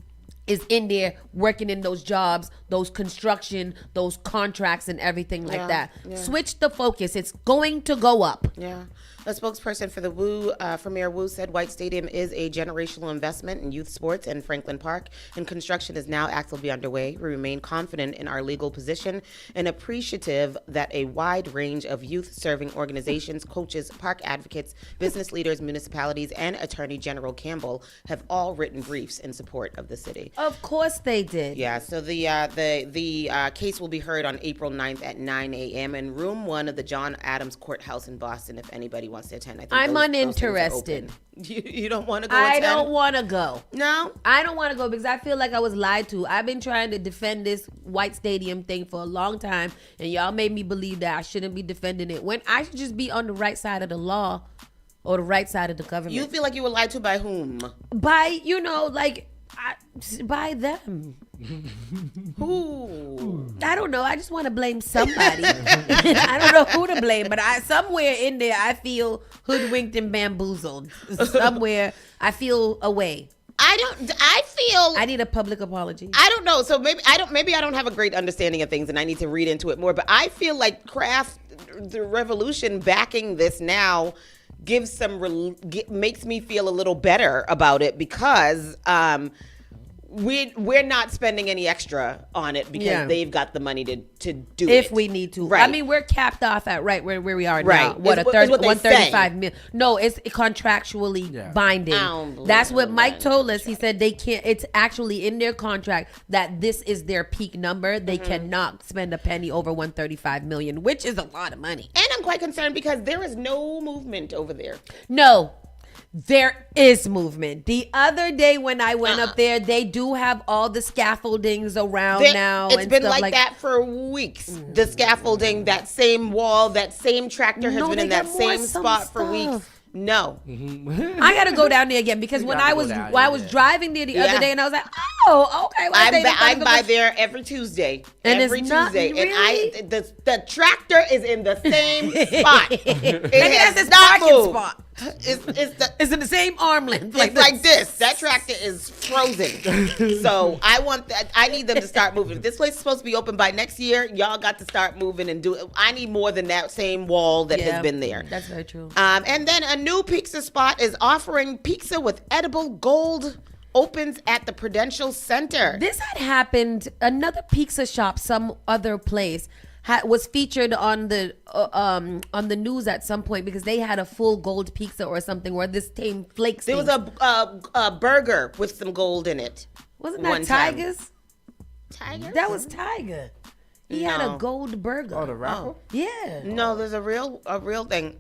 is in there working in those jobs, those construction, those contracts and everything like that. Yeah. Switch the focus. It's going to go up. Yeah. A spokesperson for the for Mayor Wu said White Stadium is a generational investment in youth sports in Franklin Park, and construction is now actively underway. We remain confident in our legal position and appreciative that a wide range of youth-serving organizations, coaches, park advocates, business leaders, municipalities, and Attorney General Campbell have all written briefs in support of the city. Of course they did. Yeah, so the case will be heard on April 9th at 9 a.m. in Room 1 of the John Adams Courthouse in Boston, if anybody wants to attend. I think I'm those uninterested. things are open. You don't want to go I attend? don't want to go. No? I don't want to go because I feel like I was lied to. I've been trying to defend this White Stadium thing for a long time, and y'all made me believe that I shouldn't be defending it when I should just be on the right side of the law or the right side of the government. You feel like you were lied to by whom? By, by them. Who? I don't know. I just want to blame somebody. I don't know who to blame, but somewhere in there I feel hoodwinked and bamboozled. Somewhere I feel away. I need a public apology. I don't know. So maybe I don't have a great understanding of things and I need to read into it more, but I feel like the revolution backing this now makes me feel a little better about it, because we're not spending any extra on it because they've got the money to do it. If we need to. Right. I mean, we're capped off at where we are now. Right. What, It's what they 135 million. No, it's contractually binding. That's what Mike told us. He said they can't, it's actually in their contract that this is their peak number. They cannot spend a penny over 135 million, which is a lot of money. And I'm quite concerned because there is no movement over there. No. There is movement. The other day when I went up there, they do have all the scaffoldings around now. It's been stuff like that for weeks. The scaffolding, that same wall, that same tractor has been in that same spot for weeks. No. I gotta go down there again because when I was driving there the other day and I was like, oh, okay. I'm by there every Tuesday. And every it's Tuesday. not, really? And the tractor is in the same spot. It has this not parking moved. spot. It's in the same arm length. It's like this. That tractor is frozen. So I need them to start moving. If this place is supposed to be open by next year, y'all got to start moving and do it. I need more than that same wall that has been there. That's very true. And then a new pizza spot is offering pizza with edible gold. Opens at the Prudential Center. This had happened. Another pizza shop, some other place, was featured on the news at some point because they had a full gold pizza or something, or this same flakes. There was a burger with some gold in it. Wasn't that Tiger's? Tiger? That was Tiger. He had a gold burger. Oh, the rapper? Yeah. No, there's a real thing.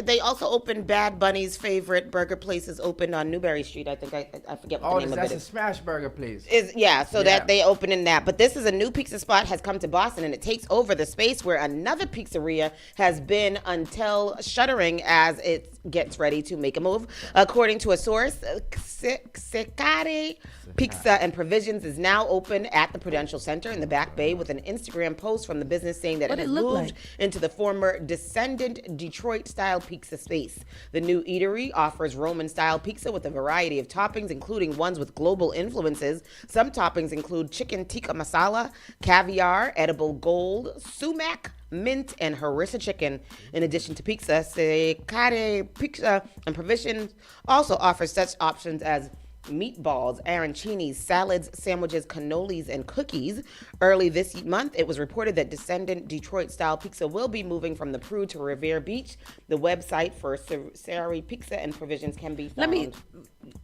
They also opened Bad Bunny's favorite burger place is opened on Newberry Street. I think I forget what the name of it is. That's a smash burger place. That they open in that. But this is a new pizza spot has come to Boston, and it takes over the space where another pizzeria has been until shuttering as it gets ready to make a move. According to a source, Secare Pizza and Provisions is now open at the Prudential Center in the Back Bay with an Instagram post from the business saying that it has moved into the former Descendant Detroit-style pizza space. The new eatery offers Roman-style pizza with a variety of toppings, including ones with global influences. Some toppings include chicken tikka masala, caviar, edible gold, sumac, mint, and harissa chicken. In addition to pizza, Secare Pizza and Provisions also offers such options as meatballs, arancinis, salads, sandwiches, cannolis, and cookies. Early this month, it was reported that Descendant Detroit-style pizza will be moving from the Pru to Revere Beach. The website for Secare Pizza and Provisions can be found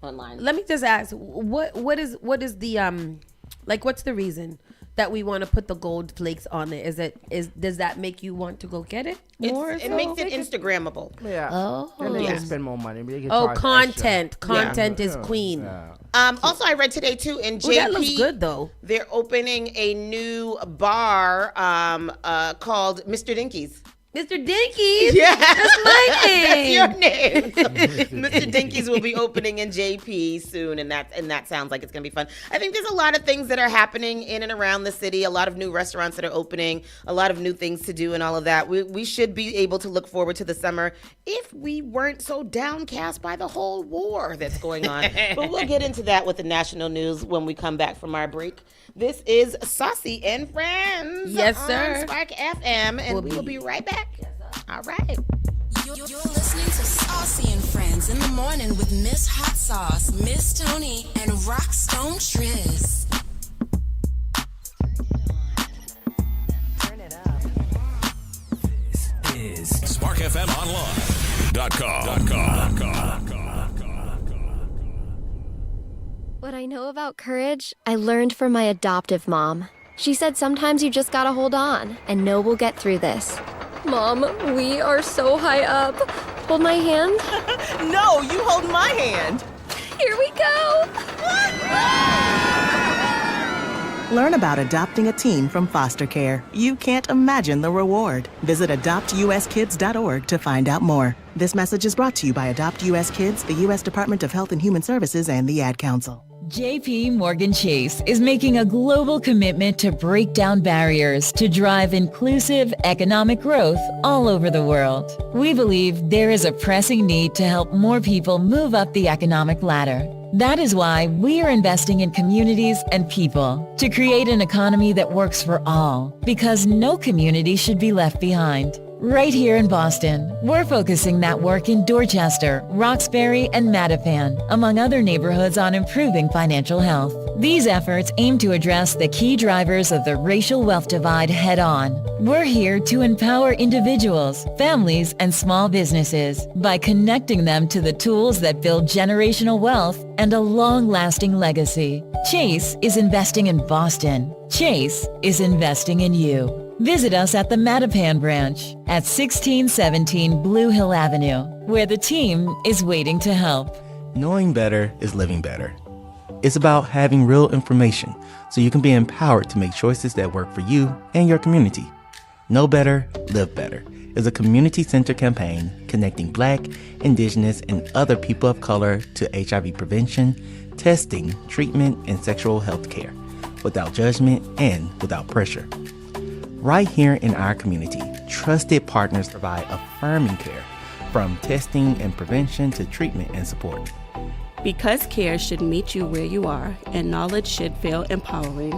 online. Let me just ask, what is the what's the reason? that we want to put the gold flakes on it? Does that make you want to go get it more? It makes it Instagrammable. Yeah. Oh. And they can spend more money. They can Oh, charge content. extra. Content is queen. Yeah. Also, I read today too in JP. Ooh, that looks good though. They're opening a new bar called Mr. Dinky's. Mr. Dinkies. Yeah, That's my name. That's your name. Mr. Dinky's will be opening in JP soon, and that sounds like it's gonna be fun. I think there's a lot of things that are happening in and around the city. A lot of new restaurants that are opening. A lot of new things to do, and all of that. We should be able to look forward to the summer if we weren't so downcast by the whole war that's going on. But we'll get into that with the national news when we come back from our break. This is Saucy and Friends. Yes, on sir. Spark FM, and we will be right back. All right. You're listening to Saucy and Friends in the morning with Miss Hot Sauce, Miss Tony, and Rockstone Triz. Turn it up. Is SparkFMOnline.com. What I know about courage, I learned from my adoptive mom. She said sometimes you just gotta hold on and know we'll get through this. Mom, we are so high up. Hold my hand. No, you hold my hand. Here we go. Learn about adopting a teen from foster care. You can't imagine the reward. Visit adoptuskids.org to find out more. This message is brought to you by Adopt US Kids, the U.S. Department of Health and Human Services, and the Ad Council. JP Morgan Chase is making a global commitment to break down barriers to drive inclusive economic growth all over the world. We believe there is a pressing need to help more people move up the economic ladder. That is why we are investing in communities and people to create an economy that works for all, because no community should be left behind. Right here in Boston, we're focusing that work in Dorchester, Roxbury, and Mattapan, among other neighborhoods, on improving financial health. These efforts aim to address the key drivers of the racial wealth divide head-on. We're here to empower individuals, families, and small businesses by connecting them to the tools that build generational wealth and a long-lasting legacy. Chase is investing in Boston. Chase is investing in you. Visit us at the Mattapan branch at 1617 Blue Hill Avenue, where the team is waiting to help. Knowing better is living better. It's about having real information so you can be empowered to make choices that work for you and your community. Know Better, Live Better is a community-centered campaign connecting Black, Indigenous, and other people of color to HIV prevention, testing, treatment, and sexual health care without judgment and without pressure. Right here in our community, trusted partners provide affirming care, from testing and prevention to treatment and support. Because care should meet you where you are and knowledge should feel empowering.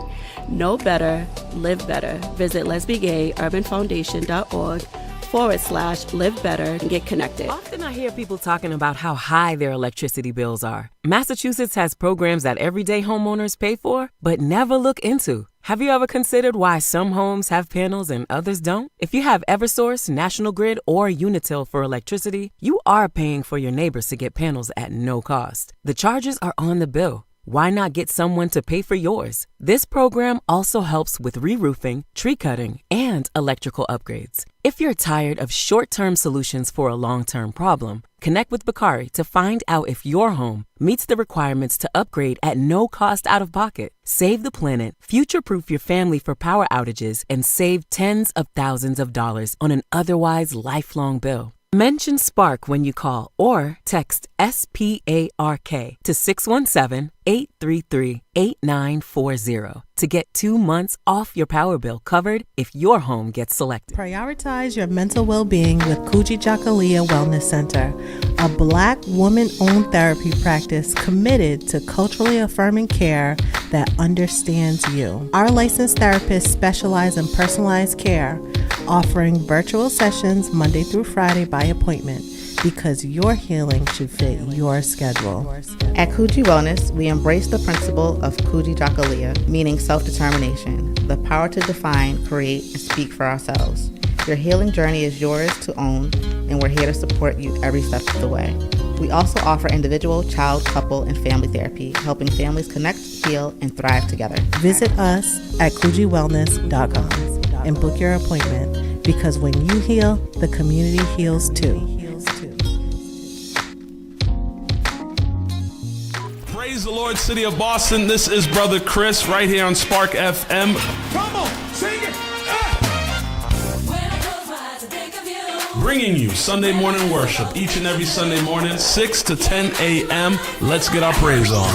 Know better, live better. Visit lesbiagayurbanfoundation.org/live better and get connected. Often I hear people talking about how high their electricity bills are. Massachusetts has programs that everyday homeowners pay for, but never look into. Have you ever considered why some homes have panels and others don't? If you have Eversource, National Grid, or Unitil for electricity, you are paying for your neighbors to get panels at no cost. The charges are on the bill. Why not get someone to pay for yours? This program also helps with re-roofing, tree cutting, and electrical upgrades. If you're tired of short-term solutions for a long-term problem, connect with Bakari to find out if your home meets the requirements to upgrade at no cost out of pocket. Save the planet, future-proof your family for power outages, and save tens of thousands of dollars on an otherwise lifelong bill. Mention Spark when you call or text SPARK to 617-833-8940 to get 2 months off your power bill covered if your home gets selected. Prioritize your mental well-being with Kuji Jakalia Wellness Center, a Black woman-owned therapy practice committed to culturally affirming care that understands you. Our licensed therapists specialize in personalized care, offering virtual sessions Monday through Friday by appointment, because your healing should fit your schedule. At Kuji Wellness, we embrace the principle of Kuji Jakalia, meaning self-determination, the power to define, create, and speak for ourselves. Your healing journey is yours to own, and we're here to support you every step of the way. We also offer individual, child, couple, and family therapy, helping families connect, heal, and thrive together. Visit us at CoogieWellness.com and book your appointment, because when you heal, the community heals too. Praise the Lord, City of Boston. This is Brother Chris right here on Spark FM. Come on, sing it. Bringing you Sunday morning worship each and every Sunday morning, 6 to 10 a.m. Let's get our praise on.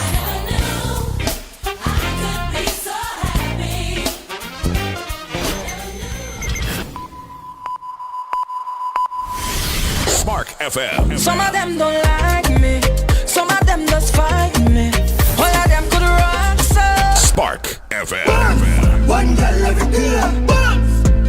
Spark FM. Some of them don't like me. Some of them just fight me. All of them could rock so. Spark FM. One girl every day.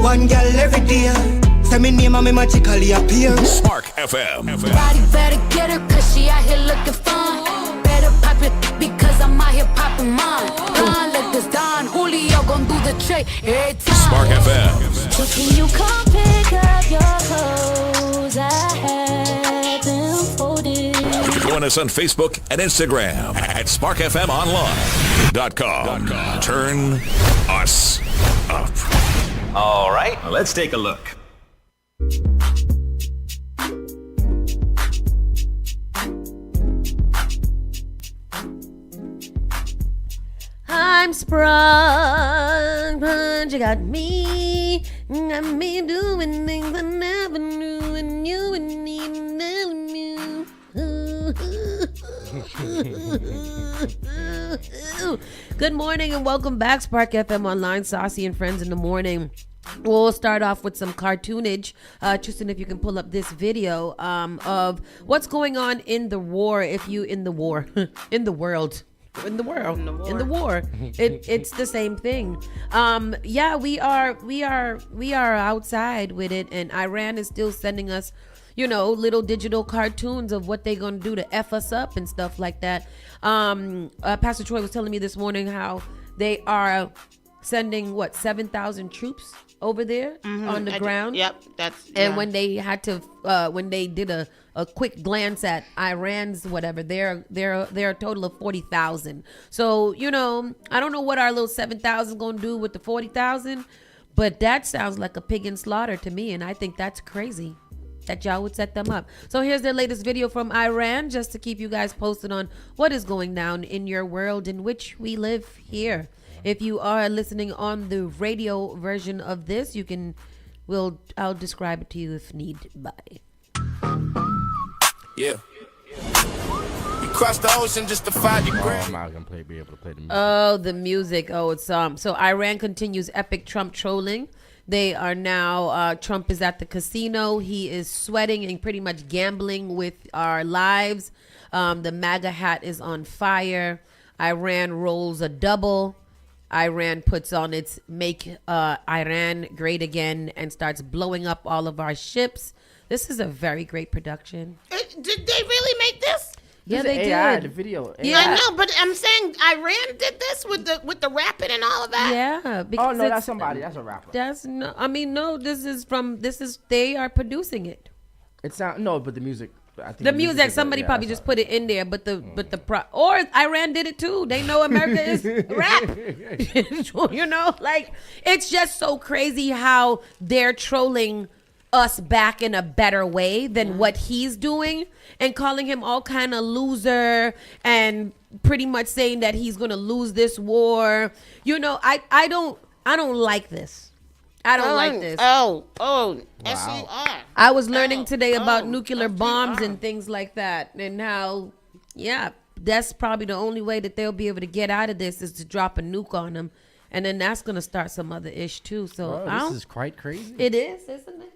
One girl every day. Say me name and me magically appear. Spark FM. Body better get her, cause she out here looking fun. Better pop it, because I'm out here popping mine. Don like this Don Julio gon' do the trick every time. Spark FM. So can you come pick up your clothes? I have them folded. Join us on Facebook and Instagram at sparkfmonline.com. Turn us up. All right, let's take a look. I'm sprung, you got me doing things I never knew, and you and me never knew. Good morning and welcome back, Spark FM Online, Saucy and Friends in the Morning. We'll start off with some cartoonage. Tristan, if you can pull up this video of what's going on in the war, in the world. It's the same thing. We are outside with it, and Iran is still sending us, little digital cartoons of what they're gonna do to F us up and stuff like that. Pastor Troy was telling me this morning how they are sending 7,000 troops over there on the ground. And when they had to when they did a quick glance at Iran's they're a total of 40,000. So I don't know what our little 7,000 gonna do with the 40,000, but that sounds like a pig in slaughter to me, and I think that's crazy that y'all would set them up. So here's their latest video from Iran, just to keep you guys posted on what is going down in your world in which we live here. If you are listening on the radio version of this, I'll describe it to you if need be. Yeah. You crossed the ocean just to find your grand. I'm not gonna be able to play the music. Oh, the music. Oh, it's so Iran continues epic Trump trolling. They are now Trump is at the casino. He is sweating and pretty much gambling with our lives. The MAGA hat is on fire. Iran rolls a double. Iran puts on its Make Iran Great Again and starts blowing up all of our ships. This is a very great production. Did they really make this? Yeah, This is they AI, did. the video. Yeah, I know, but I'm saying Iran did this with the rapping and all of that. Yeah. Because no, that's somebody. That's a rapper. That's no. I mean, no. They are producing it. It's not. No, but the music. I think The music, somebody probably just put it in there, but or Iran did it too. They know America is rap. It's just so crazy how they're trolling us back in a better way than what he's doing, and calling him all kind of loser and pretty much saying that he's gonna lose this war. I don't like this. I don't like this. SER. I was learning today about nuclear bombs and things like that, and how, that's probably the only way that they'll be able to get out of this is to drop a nuke on them, and then that's gonna start some other ish too. So this is quite crazy. It is, isn't it?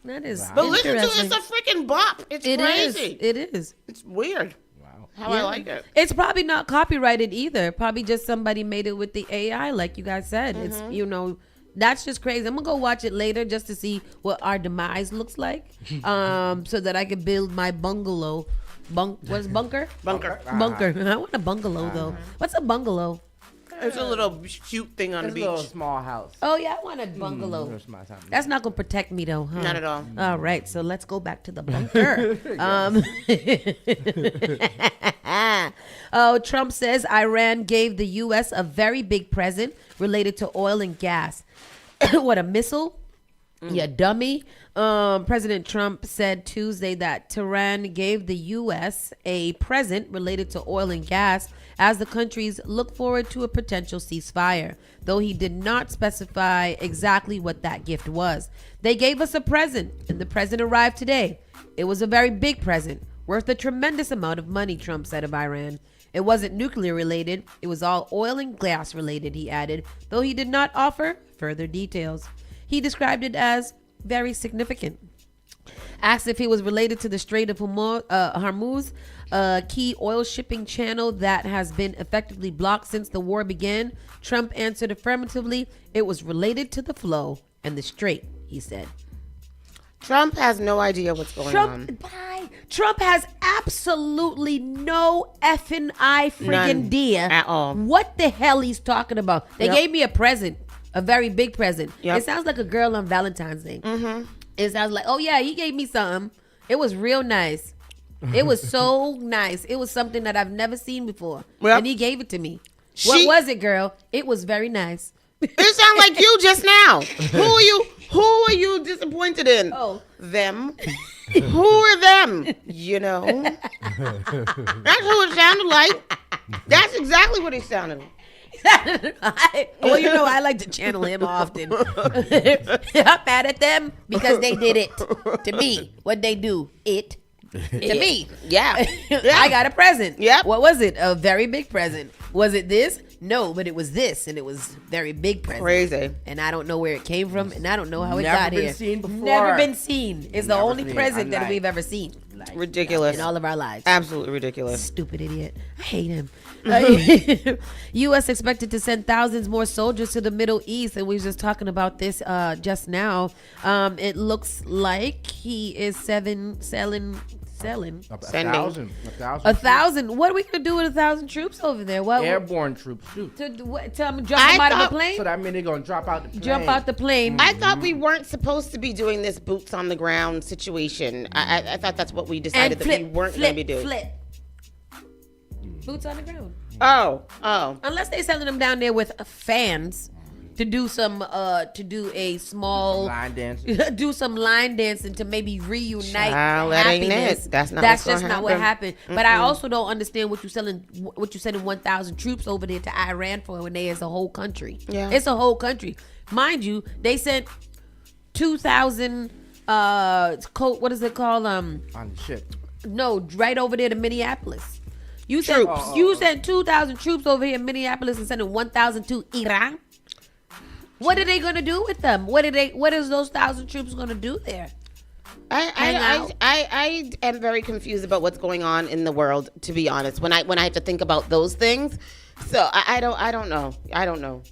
That is. But listen to it, interesting. it's a freaking bop. It's crazy. It is. It's weird. Wow. I like it. It's probably not copyrighted either. Probably just somebody made it with the AI, like you guys said. It's that's just crazy. I'm gonna go watch it later just to see what our demise looks like, so that I can build my bungalow. What's bunker? Bunker. Bunker. I want a bungalow though. What's a bungalow? It's a little cute thing on the It's beach. a little small house. Oh yeah, I want a bungalow. That's not gonna protect me though, huh? Not at all. All right, so let's go back to the bunker. Trump says Iran gave the U.S. a very big present related to oil and gas. What, a missile? You dummy. President Trump said Tuesday that Tehran gave the U.S. a present related to oil and gas as the countries look forward to a potential ceasefire, though he did not specify exactly what that gift was. They gave us a present, and the present arrived today. It was a very big present, worth a tremendous amount of money, Trump said of Iran. It wasn't nuclear related. It was all oil and gas related, he added, though he did not offer further details. He described it as very significant. Asked if it was related to the Strait of Hormuz, a key oil shipping channel that has been effectively blocked since the war began, Trump answered affirmatively. It was related to the flow and the strait, he said. Trump has no idea what's going on. Trump has absolutely no effing idea at all. What the hell he's talking about. They gave me a present, a very big present. Yep. It sounds like a girl on Valentine's Day. Mm-hmm. It sounds like, oh yeah, he gave me something. It was real nice. It was so nice. It was something that I've never seen before. Yep. And he gave it to me. What was it, girl? It was very nice. It sounds like you just now. Who are you disappointed in? Oh. Them. Who are them? You know. That's who it sounded like. That's exactly what it sounded like. Well, you know, I like to channel him often. I'm mad at them because they did it to me. What they do? It to me. Yeah. I got a present. Yep. What was it? A very big present. Was it this? No, but it was this, and it was very big present. Crazy. And I don't know where it came from, and I don't know how it Never got been here. seen before. Never been seen. It's the Never only seen. present that Unlike- we've ever seen. Ridiculous. In all of our lives. Absolutely ridiculous. Stupid idiot. I hate him. U.S. expected to send thousands more soldiers to the Middle East, and we were just talking about this just now. It looks like he is selling. A thousand. 1,000. What are we gonna do with 1,000 troops over there? What? Airborne troops. Shoot. Tell them jump them out of the plane. So that means they're gonna drop out the plane. Jump out the plane. I thought we weren't supposed to be doing this boots on the ground situation. I thought that's what we decided that we weren't going to be doing. Flip. Boots on the ground. Oh. Unless they're selling them down there with fans to do a small line dance. do some line dancing to maybe reunite Child, that ain't happiness. it. That's not That's what's just gonna not what happen. happened. But I also don't understand what you're sending 1,000 troops over there to Iran for when there's a whole country. Yeah. It's a whole country. Mind you, they sent 2,000 what is it called? On the ship. No, right over there to Minneapolis. You sent 2,000 troops over here in Minneapolis and sending 1,000 to Iran. What are they gonna do with them? What is those 1,000 troops gonna do there? I am very confused about what's going on in the world, to be honest. When I have to think about those things, so I don't know.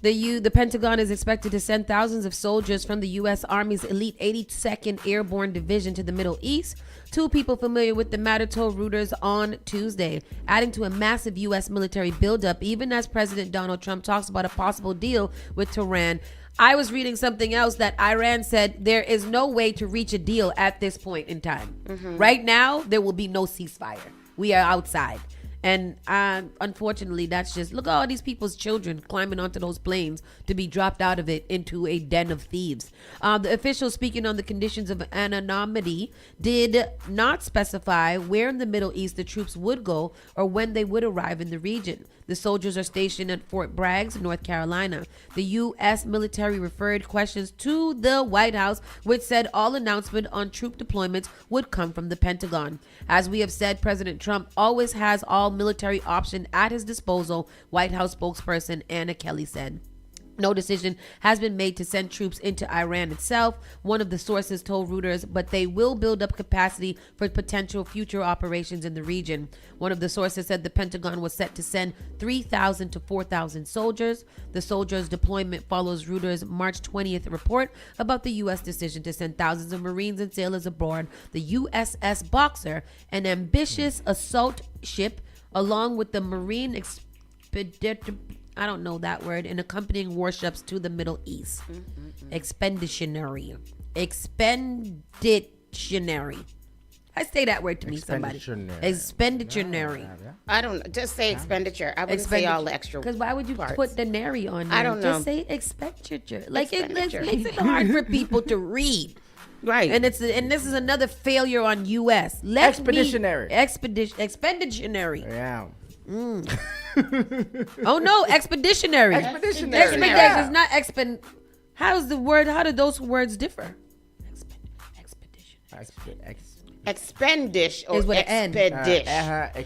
The Pentagon is expected to send thousands of soldiers from the U.S. Army's elite 82nd Airborne Division to the Middle East. Two people familiar with the matter told Reuters on Tuesday, adding to a massive U.S. military buildup, even as President Donald Trump talks about a possible deal with Tehran. I was reading something else that Iran said there is no way to reach a deal at this point in time. Mm-hmm. Right now, there will be no ceasefire. We are outside. And unfortunately, that's just, look at all these people's children climbing onto those planes to be dropped out of it into a den of thieves. The official speaking on the conditions of anonymity did not specify where in the Middle East the troops would go or when they would arrive in the region. The soldiers are stationed at Fort Bragg, North Carolina. The U.S. military referred questions to the White House, which said all announcement on troop deployments would come from the Pentagon. As we have said, President Trump always has all military option at his disposal, White House spokesperson Anna Kelly said. No decision has been made to send troops into Iran itself, one of the sources told Reuters, but they will build up capacity for potential future operations in the region. One of the sources said the Pentagon was set to send 3,000 to 4,000 soldiers. The soldiers' deployment follows Reuters' March 20th report about the U.S. decision to send thousands of Marines and sailors aboard the USS Boxer, an ambitious assault ship, along with the Marine I don't know that word. And accompanying warships to the Middle East. Expeditionary. I say that word to me, somebody. Expeditionary. I don't just say expenditure. I wouldn't say all the extra. Because why would you parts. put the nary on there? I don't know. Just say expenditure. Like it makes it hard for people to read. Right. And this is another failure on US. Expeditionary. Expeditionary. Yeah. Oh no, expeditionary. Expeditionary. It's not how do those words differ? Expendish or Is with an N. expedish.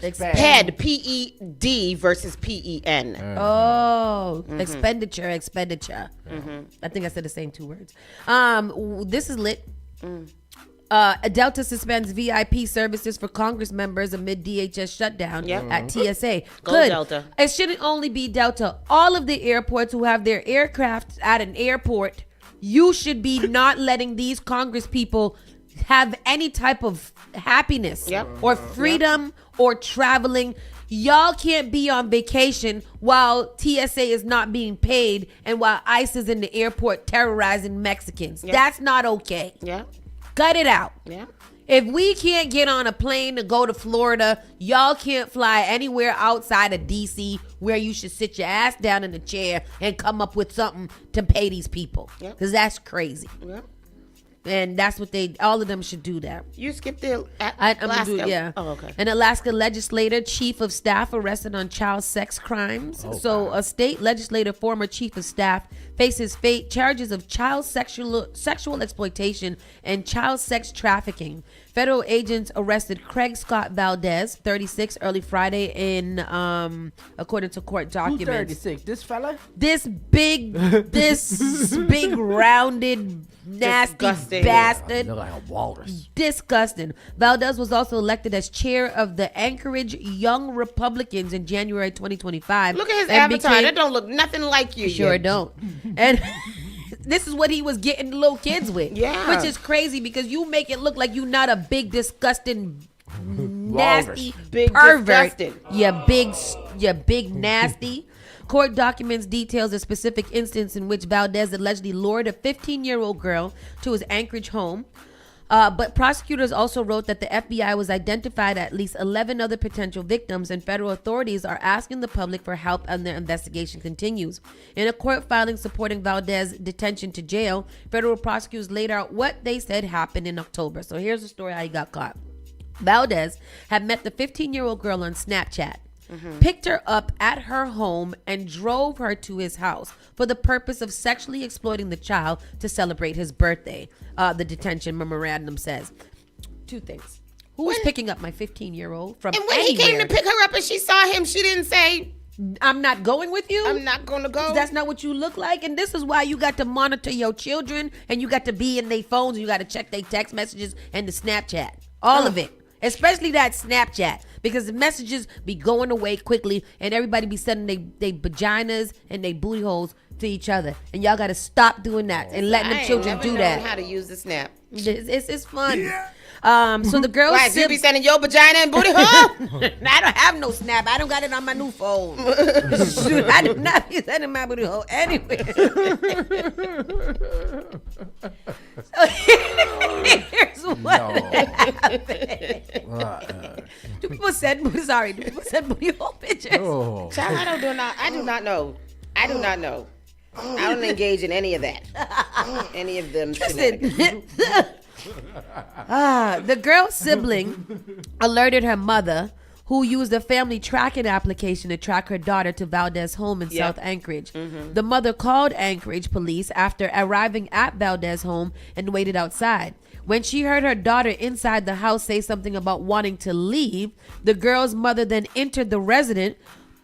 Exped, P-E-D versus P-E-N. Expenditure. I think I said the same two words. This is lit. Delta suspends VIP services for Congress members amid DHS shutdown at TSA. Go Delta. It shouldn't only be Delta. All of the airports who have their aircraft at an airport, you should be not letting these Congress people have any type of happiness or freedom or traveling. Y'all can't be on vacation while TSA is not being paid and while ICE is in the airport terrorizing Mexicans. That's not okay. Cut it out. If we can't get on a plane to go to Florida, y'all can't fly anywhere outside of DC where you should sit your ass down in a chair and come up with something to pay these people. Because that's crazy. And that's what all of them should do that. You skipped the Alaska. Oh, okay. An Alaska legislator, chief of staff arrested on child sex crimes. A state legislator, former chief of staff, faces charges of child sexual exploitation and child sex trafficking. Federal agents arrested Craig Scott Valdez, 36, early Friday in, according to court documents. Who's 36? This fella? This big rounded, nasty bastard. Look like a walrus. Disgusting. Valdez was also elected as chair of the Anchorage Young Republicans in January 2025. Look at his avatar. That don't look nothing like you. Sure don't. And this is what he was getting little kids with. Yeah. Which is crazy because you make it look like you not a big, disgusting, nasty big pervert. Disgusting. You big nasty. Court documents details a specific instance in which Valdez allegedly lured a 15-year-old girl to his Anchorage home. But prosecutors also wrote that the FBI was identified at least 11 other potential victims, and federal authorities are asking the public for help and their investigation continues. In a court filing supporting Valdez's detention to jail, federal prosecutors laid out what they said happened in October. So here's the story how he got caught. Valdez had met the 15-year-old girl on Snapchat. Picked her up at her home and drove her to his house for the purpose of sexually exploiting the child to celebrate his birthday. The detention memorandum says. Two things. Who was picking up my 15-year-old from anywhere? And when anywhere? he came to pick her up and she saw him, she didn't say, I'm not going with you. I'm not going to go. That's not what you look like. And this is why you got to monitor your children and you got to be in their phones and you got to check their text messages and the Snapchat. All of it. Especially that Snapchat, because the messages be going away quickly and everybody be sending they vaginas and they booty holes to each other. And y'all got to stop doing that and letting the children do that. How to use the Snap. It's fun. Yeah. So the girl Why, you be sending your vagina and booty hole? I don't have no Snap. I don't got it on my new phone. Shoot, I do not be sending my booty hole anywhere. So here's what happened. Do people send booty hole pictures? Oh. Child, I do not know. I don't engage in any of that. Any of them. The girl's sibling alerted her mother, who used a family tracking application to track her daughter to Valdez's home in South Anchorage. The mother called Anchorage police after arriving at Valdez's home and waited outside. When she heard her daughter inside the house say something about wanting to leave, the girl's mother then entered the residence,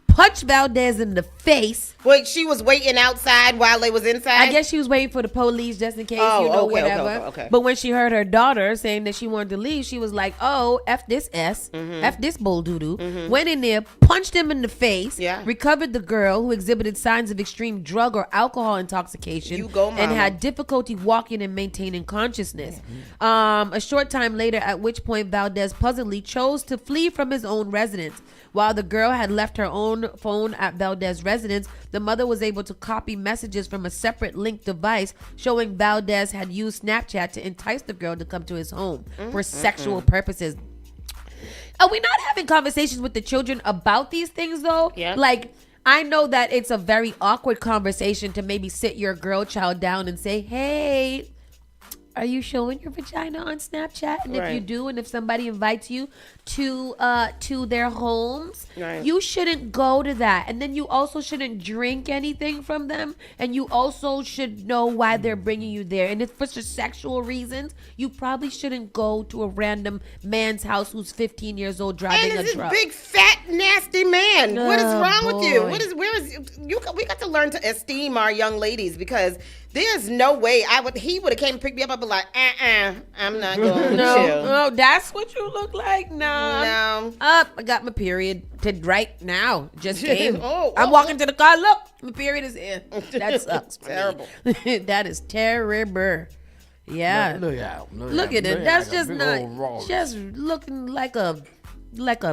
punched Valdez in the face. Wait, she was waiting outside while they was inside? I guess she was waiting for the police just in case, whatever. Okay. But when she heard her daughter saying that she wanted to leave, she was like, oh, F this F this bull doo-doo. Went in there, punched him in the face, recovered the girl who exhibited signs of extreme drug or alcohol intoxication and had difficulty walking and maintaining consciousness. A short time later, at which point Valdez puzzledly chose to flee from his own residence. While the girl had left her own phone at Valdez's residence, the mother was able to copy messages from a separate linked device showing Valdez had used Snapchat to entice the girl to come to his home for sexual purposes. Are we not having conversations with the children about these things, though? Yeah. Like, I know that it's a very awkward conversation to maybe sit your girl child down and say, hey, are you showing your vagina on Snapchat? And if you do, and if somebody invites you to their homes, you shouldn't go to that. And then you also shouldn't drink anything from them. And you also should know why they're bringing you there. And if for sexual reasons, you probably shouldn't go to a random man's house who's 15 years old driving and a truck. Big fat nasty man. What is wrong with you? boy. We got to learn to esteem our young ladies, because there's no way he would have came and picked me up. I'd be like, I'm not going with you. No, that's what you look like. No. I got my period right now. Just came. I'm walking to the car. Look, my period is in. That sucks. Terrible. That is terrible. Yeah. Look at it. That's just not. Just looking like a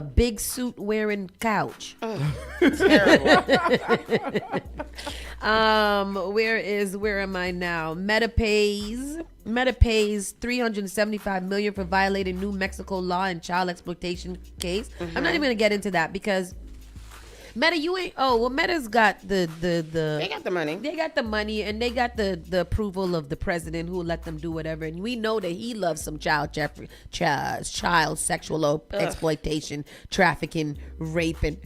big suit wearing couch. Terrible. Where am I now? Meta pays $375 million for violating New Mexico law in child exploitation case. I'm not even gonna get into that because Meta, Meta's got the they got the money. They got the money, and they got the approval of the president, who will let them do whatever. And we know that he loves some child sexual exploitation, trafficking, rape, and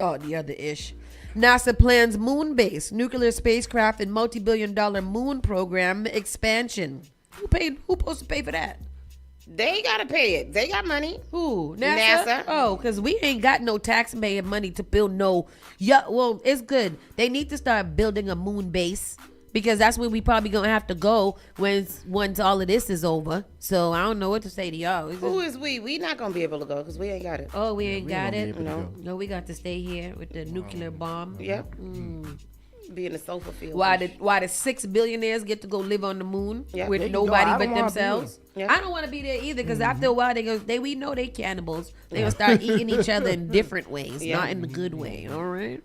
all the other ish. NASA plans moon-based nuclear spacecraft and multi-billion-dollar moon program expansion. Who's supposed to pay for that? They gotta pay it. They got money. Who? NASA? Oh, because we ain't got no taxpayer money to build no. Yeah, well, it's good. They need to start building a moon base, because that's where we probably gonna have to go once all of this is over. So I don't know what to say to y'all. Who is we? We not gonna be able to go because we ain't got it. Oh, we ain't got it. No, we got to stay here with the nuclear bomb. Yep. Be in the sofa field. Why the 6 billionaires get to go live on the moon with There you nobody go. but themselves? I don't want to be there either, because after a while we know they cannibals. They gonna start eating each other in different ways, not in the good way. All right.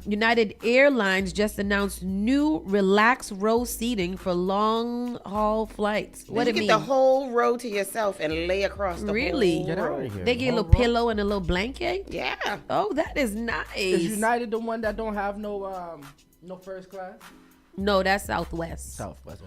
United Airlines just announced new relaxed row seating for long haul flights. What you it get mean? the whole row to yourself and lay across the whole row. They get a little pillow and a little blanket. Yeah. Oh, that is nice. Is United the one that don't have no first class? No, that's Southwest. Southwest.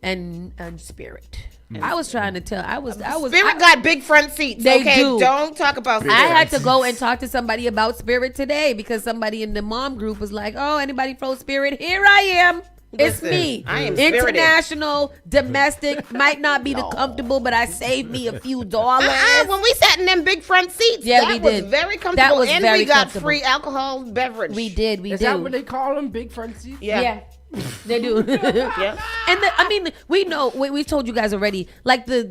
And Spirit. I was trying to tell. Spirit got big front seats. They okay, do. Don't talk about Spirit. I had to go and talk to somebody about Spirit today, because somebody in the mom group was like, "Oh, anybody from Spirit? Here I am. It's Listen, me. I am spirited. International, domestic, might not be the comfortable, but I saved me a few dollars. When we sat in them big front seats, Yeah, that we was did. very comfortable. That was and very we got comfortable. free alcohol beverage. We did. Is that what they call them? Big front seats? Yeah. They do. Yeah. And we know, we've told you guys already, like the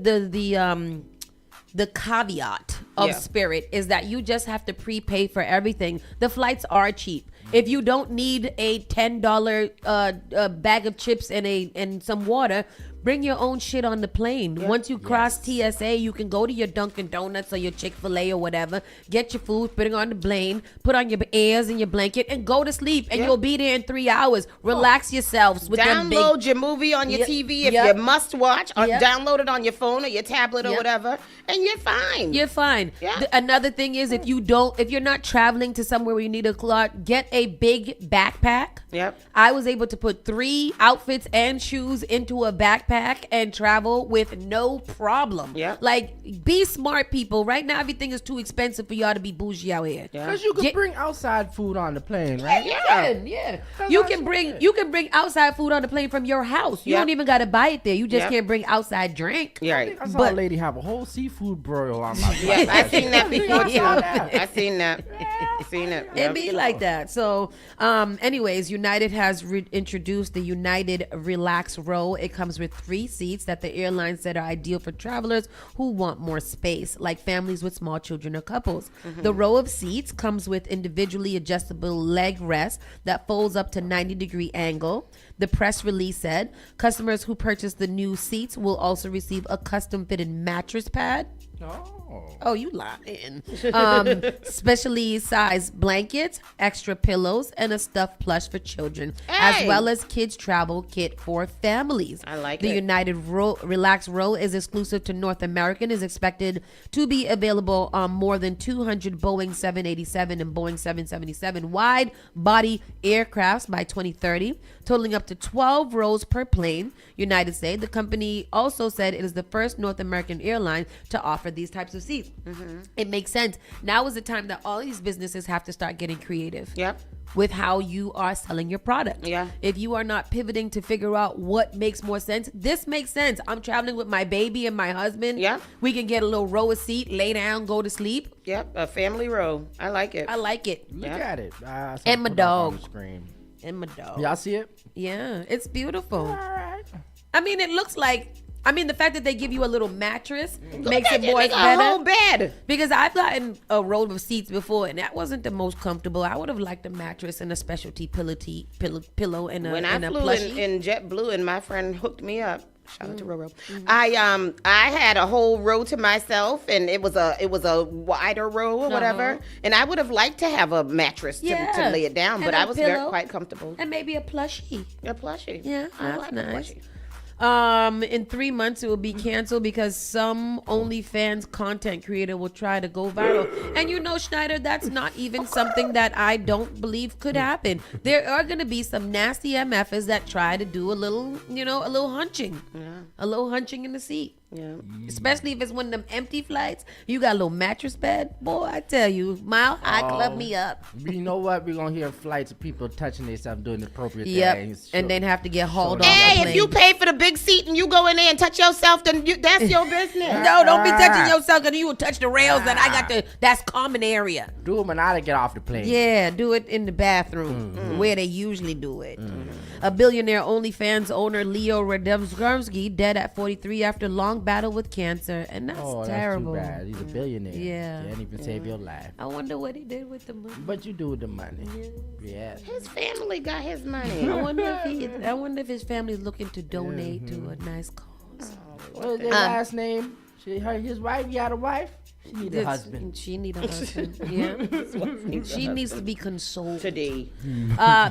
caveat of Spirit is that you just have to prepay for everything. The flights are cheap. If you don't need a $10 bag of chips and some water, bring your own shit on the plane. Once you cross TSA, you can go to your Dunkin' Donuts or your Chick-fil-A or whatever, get your food, put it on the plane, put on your airs and your blanket, and go to sleep. And you'll be there in 3 hours. Relax yourselves with them big... Download your movie on your TV if you must watch, or download it on your phone or your tablet or whatever, and you're fine. You're fine. Yeah. Another thing is, if you're not traveling to somewhere where you need a cloth, get a big backpack. Yep. I was able to put 3 outfits and shoes into a backpack and travel with no problem. Yeah. Like, be smart, people. Right now, everything is too expensive for y'all to be bougie out here. Because you can bring outside food on the plane, right? Yeah. You can bring outside food on the plane from your house. You don't even got to buy it there. You just can't bring outside drink. Right. I saw a lady have a whole seafood broil on my plane. Yeah, I seen that before too. I seen that. Seen it. It be like that. So, anyways, United has introduced the United Relax Row. It comes with 3 seats that the airline said are ideal for travelers who want more space, like families with small children or couples. The row of seats comes with individually adjustable leg rest that folds up to 90-degree angle. The press release said customers who purchase the new seats will also receive a custom-fitted mattress pad. Oh, you lying. Specially sized blankets, extra pillows, and a stuffed plush for children, as well as kids travel kit for families. I like the it. United Relax Row is exclusive to North America and is expected to be available on more than 200 Boeing 787 and Boeing 777 wide body aircrafts by 2030, totaling up to 12 rows per plane. United said the company also said it is the first North American airline to offer these types of seats. It makes sense. Now is the time that all these businesses have to start getting creative. Yep. With how you are selling your product. Yeah. If you are not pivoting to figure out what makes more sense, this makes sense. I'm traveling with my baby and my husband. Yeah. We can get a little row of seat, lay down, go to sleep. Yep, a family row. I like it. I like it. Look at it. And my dog. Screen. And my dog. Y'all see it? Yeah, it's beautiful. All right. I mean, it looks like. I mean, the fact that they give you a little mattress makes it at more it, better. a whole bed. Because I've gotten a roll of seats before, and that wasn't the most comfortable. I would have liked a mattress and a specialty pillow and a When I flew plushie. in JetBlue and my friend hooked me up. Shout out to Roro. I had a whole row to myself, and it was a wider row or whatever. And I would have liked to have a mattress to lay it down, And but a I was pillow. quite comfortable. And maybe a plushie. A plushie. Yeah, I that's like a nice. plushie. In 3 months it will be canceled because some OnlyFans content creator will try to go viral. And you know, Schneider, that's not even something that I don't believe could happen. There are going to be some nasty MFers that try to do a little hunching. Yeah. A little hunching in the seat. Yeah. Especially if it's one of them empty flights. You got a little mattress bed. Boy, I tell you, Mile High club me up. You know what? We're going to hear flights of people touching themselves doing the appropriate Yep. things. And then have to get hauled off. Hey, if you pay for the big seat and you go in there and touch yourself, then that's your business. No, don't be touching yourself because you will touch the rails that I got that's common area. Do them and I get off the plane. Yeah, do it in the bathroom where they usually do it. A billionaire OnlyFans owner, Leo Radomski, dead at 43 after long battle with cancer. And that's terrible. That's too bad. He's a billionaire. Yeah. Can't even save your life. I wonder what he did with the money. But you do with the money. Yeah. His family got his money. I wonder if his family's looking to donate to a nice cause. What is their last name? His wife? He had a wife? She need a husband. She need a husband. Yeah. She needs to be consoled. Today.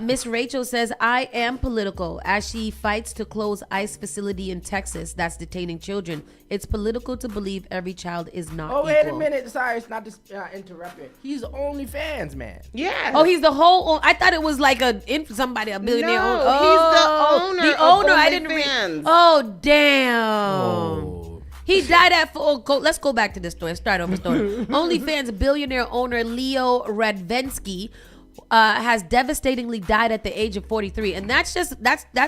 Miss Rachel says, I am political as she fights to close ICE facility in Texas that's detaining children. It's political to believe every child is not equal. Wait a minute. Sorry, it's not to interrupt it. He's the OnlyFans man. Yeah. Oh, he's the whole. I thought it was like a billionaire. No, he's the owner. The of owner. I didn't read. OnlyFans. Oh, damn. He died at. Let's go back to this story. Start over story. OnlyFans billionaire owner Leo Radvensky has devastatingly died at the age of 43, and that's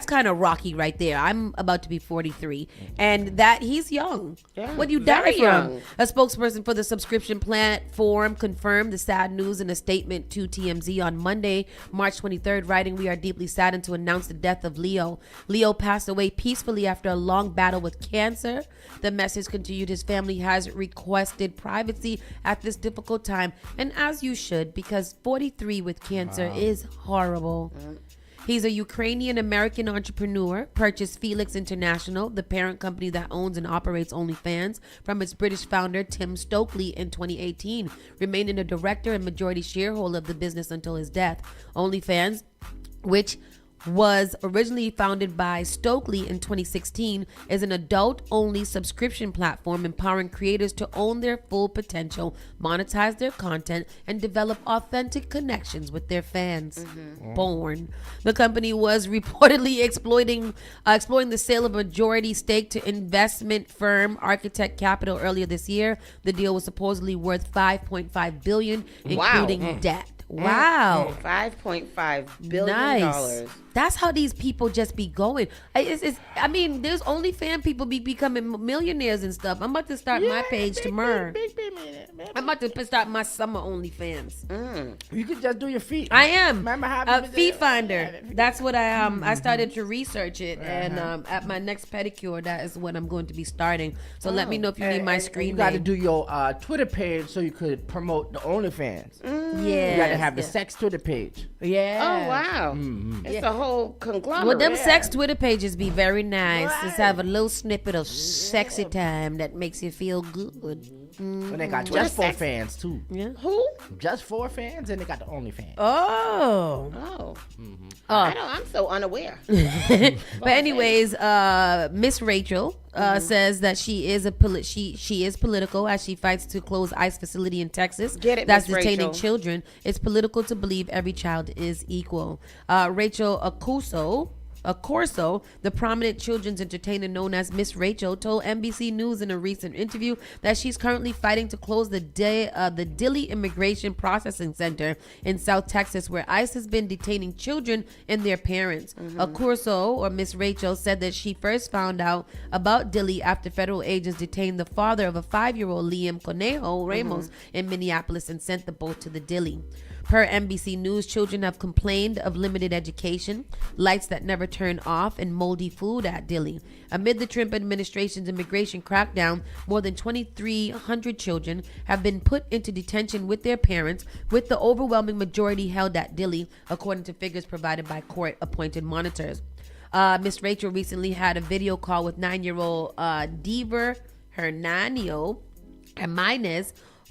kind of rocky right there. I'm about to be 43, and that he's young. Yeah, What do you die very from? young. A spokesperson for the subscription platform confirmed the sad news in a statement to TMZ on Monday, March 23rd, writing, "We are deeply saddened to announce the death of Leo. Leo passed away peacefully after a long battle with cancer." The message continued, "His family has requested privacy at this difficult time, and as you should, because 43 with cancer is horrible." He's a Ukrainian-American entrepreneur, purchased Felix International, the parent company that owns and operates OnlyFans, from its British founder Tim Stokely in 2018, remaining a director and majority shareholder of the business until his death. OnlyFans, which was originally founded by Stokely in 2016, is an adult-only subscription platform empowering creators to own their full potential, monetize their content, and develop authentic connections with their fans. Born. The company was reportedly exploring the sale of a majority stake to investment firm Architect Capital earlier this year. The deal was supposedly worth $5.5 billion, including debt. Wow. $5.5 billion. Nice. That's how these people just be going. I mean, there's OnlyFans people be becoming millionaires and stuff. I'm about to start my page tomorrow. I'm about to start my summer OnlyFans. You could just do your feet. I am. Remember how Feet Finder. That's what I started to research it, and at my next pedicure, that is what I'm going to be starting. So let me know if you need my screen You got to name. do your Twitter page so you could promote the OnlyFans. Yeah. You got to have the sex Twitter page. Yeah. Oh, wow. Mm-hmm. It's a whole conglomerate. Well, them sex Twitter pages be very nice. Just have a little snippet of sexy time that makes you feel good. And they got just for fans too. Yeah. Who? Just for fans, and they got the OnlyFans. Oh. I'm so unaware. But anyways, Miss Rachel says that she is she is political as she fights to close ICE facility in Texas Get it, that's Miss detaining Rachel. children. It's political to believe every child is equal. Rachel Accorso, the prominent children's entertainer known as Miss Rachel, told NBC News in a recent interview that she's currently fighting to close the Dilley Immigration Processing Center in South Texas, where ICE has been detaining children and their parents. Accorso, or Miss Rachel, said that she first found out about Dilley after federal agents detained the father of a 5-year-old, Liam Conejo Ramos, in Minneapolis and sent the both to the Dilley. Per NBC News, children have complained of limited education, lights that never turn off, and moldy food at Dilley. Amid the Trump administration's immigration crackdown, more than 2,300 children have been put into detention with their parents, with the overwhelming majority held at Dilley, according to figures provided by court-appointed monitors. Miss Rachel recently had a video call with 9-year-old Deaver Hermanes,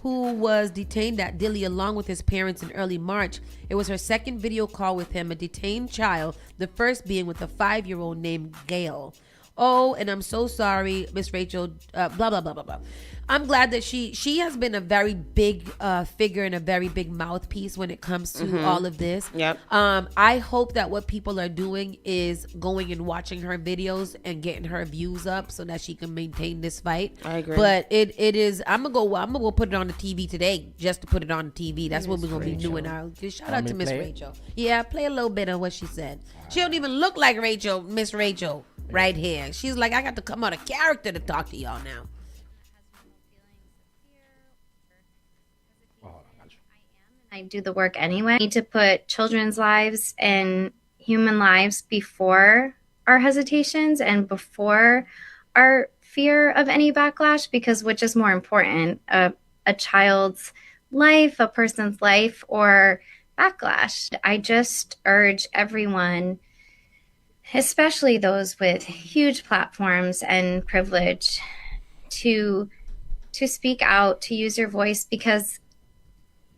who was detained at Dilley along with his parents in early March. It was her second video call with him, a detained child, the first being with a 5-year-old named Gail. Oh, and I'm so sorry, Miss Rachel, blah, blah, blah, blah, blah. I'm glad that she has been a very big figure and a very big mouthpiece when it comes to all of this. Yep. I hope that what people are doing is going and watching her videos and getting her views up so that she can maintain this fight. I agree. But it is. I'm gonna go put it on the TV today just to put it on the TV. That's what we're gonna be doing now. Just shout out to Miss Rachel. Yeah, play a little bit of what she said. She don't even look like Rachel, Miss Rachel, right here. She's like, I got to come out of character to talk to y'all now. I do the work anyway. I need to put children's lives and human lives before our hesitations and before our fear of any backlash, because which is more important, a child's life, a person's life, or backlash? I just urge everyone, especially those with huge platforms and privilege, to speak out, to use your voice, because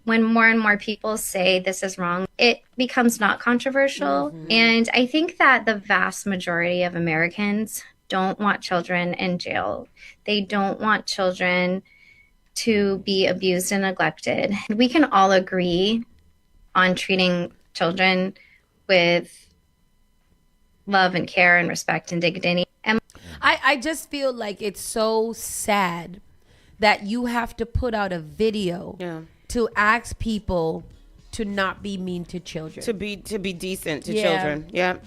when more and more people say this is wrong, it becomes not controversial. And I think that the vast majority of Americans don't want children in jail. They don't want children to be abused and neglected. We can all agree on treating children with love and care and respect and dignity. And I just feel like it's so sad that you have to put out a video to ask people to not be mean to children, to be decent to children. Yeah.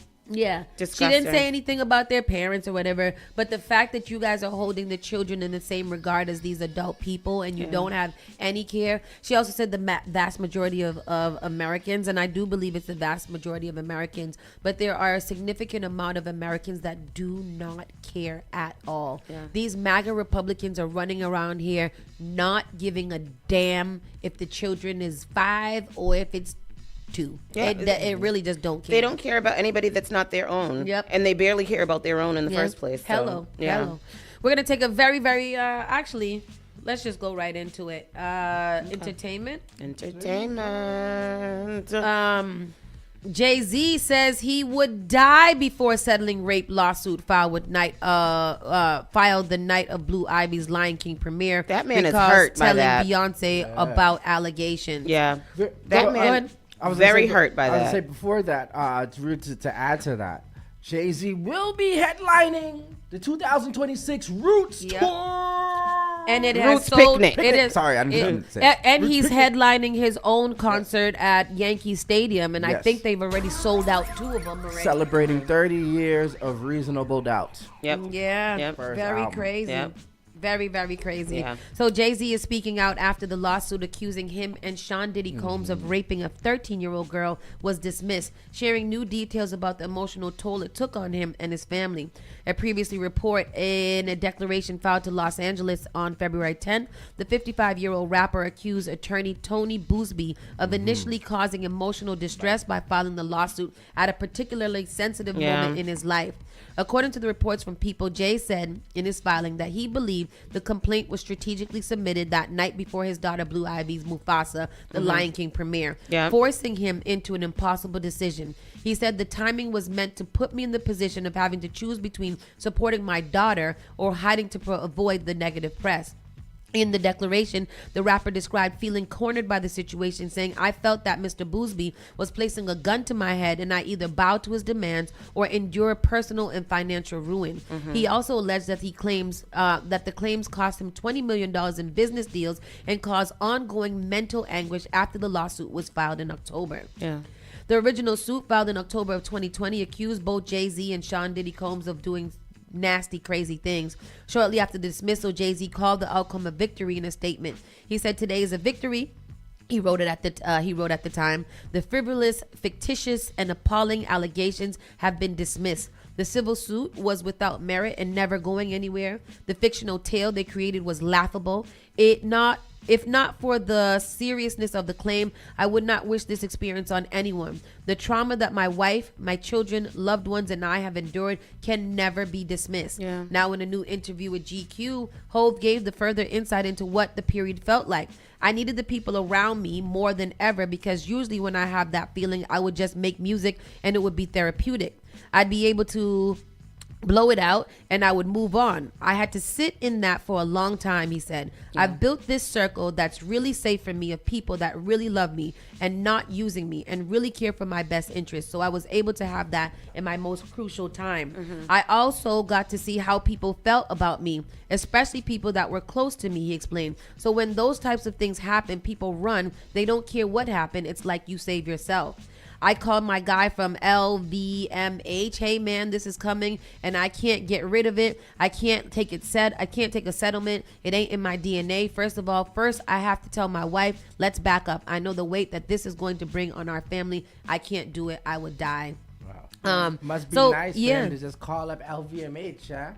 Disgusting. She didn't say anything about their parents or whatever, but the fact that you guys are holding the children in the same regard as these adult people and you don't have any care. She also said the vast majority of Americans, and I do believe it's the vast majority of Americans, but there are a significant amount of Americans that do not care at all. These MAGA Republicans are running around here not giving a damn if the children is 5 or if it's 2. It really just don't care. They don't care about anybody that's not their own. Yep. And they barely care about their own in the first place. Hello. We're gonna take a very, very actually, let's just go right into it. Entertainment. Jay-Z says he would die before settling rape lawsuit filed the night of Blue Ivy's Lion King premiere. That man is hurt by that. Telling Beyonce about allegations. That man. I was very hurt by that. I was say before that, to add to that, Jay-Z will be headlining the 2026 Roots tour. And it Roots has sold. Picnic. It is. Sorry, I didn't say it. And Roots he's Picnic. headlining his own concert at Yankee Stadium, and I Yes. think they've already sold out 2 of them already. Celebrating 30 years of Reasonable Doubt. Yeah. First Very album. crazy. Very, very crazy. Yeah. So Jay-Z is speaking out after the lawsuit accusing him and Sean Diddy Combs of raping a 13-year-old girl was dismissed, sharing new details about the emotional toll it took on him and his family. A previously report in a declaration filed to Los Angeles on February 10th, the 55-year-old rapper accused attorney Tony Boothby of initially causing emotional distress by filing the lawsuit at a particularly sensitive moment in his life. According to the reports from People, Jay said in his filing that he believed the complaint was strategically submitted that night before his daughter Blue Ivy's Mufasa, the Lion King premiere, forcing him into an impossible decision. He said the timing was meant to put me in the position of having to choose between supporting my daughter or hiding to avoid the negative press. In the declaration, the rapper described feeling cornered by the situation, saying, I felt that Mr. Boothby was placing a gun to my head and I either bow to his demands or endure personal and financial ruin. He also alleged that he claims that the claims cost him $20 million in business deals and caused ongoing mental anguish after the lawsuit was filed in October. The original suit filed in October of 2020 accused both Jay-Z and Sean Diddy Combs of doing nasty, crazy things. Shortly after the dismissal, Jay-Z called the outcome a victory in a statement. He said, "Today is a victory." He wrote at the time, "The frivolous, fictitious, and appalling allegations have been dismissed. The civil suit was without merit and never going anywhere. The fictional tale they created was laughable. If not for the seriousness of the claim, I would not wish this experience on anyone. The trauma that my wife, my children, loved ones, and I have endured can never be dismissed." Now, in a new interview with GQ, Hov gave the further insight into what the period felt like. "I needed the people around me more than ever because usually when I have that feeling, I would just make music and it would be therapeutic. I'd be able to blow it out and I would move on. I had to sit in that for a long time," he said. "I've built this circle that's really safe for me of people that really love me and not using me and really care for my best interests. So I was able to have that in my most crucial time. I also got to see how people felt about me, especially people that were close to me," he explained. "So when those types of things happen, people run. They don't care what happened. It's like you save yourself. I called my guy from LVMH. Hey man, this is coming and I can't get rid of it. I can't take a settlement. It ain't in my DNA. First of all, I have to tell my wife, let's back up. I know the weight that this is going to bring on our family. I can't do it. I would die." Wow. Must be nice for him to just call up LVMH, yeah?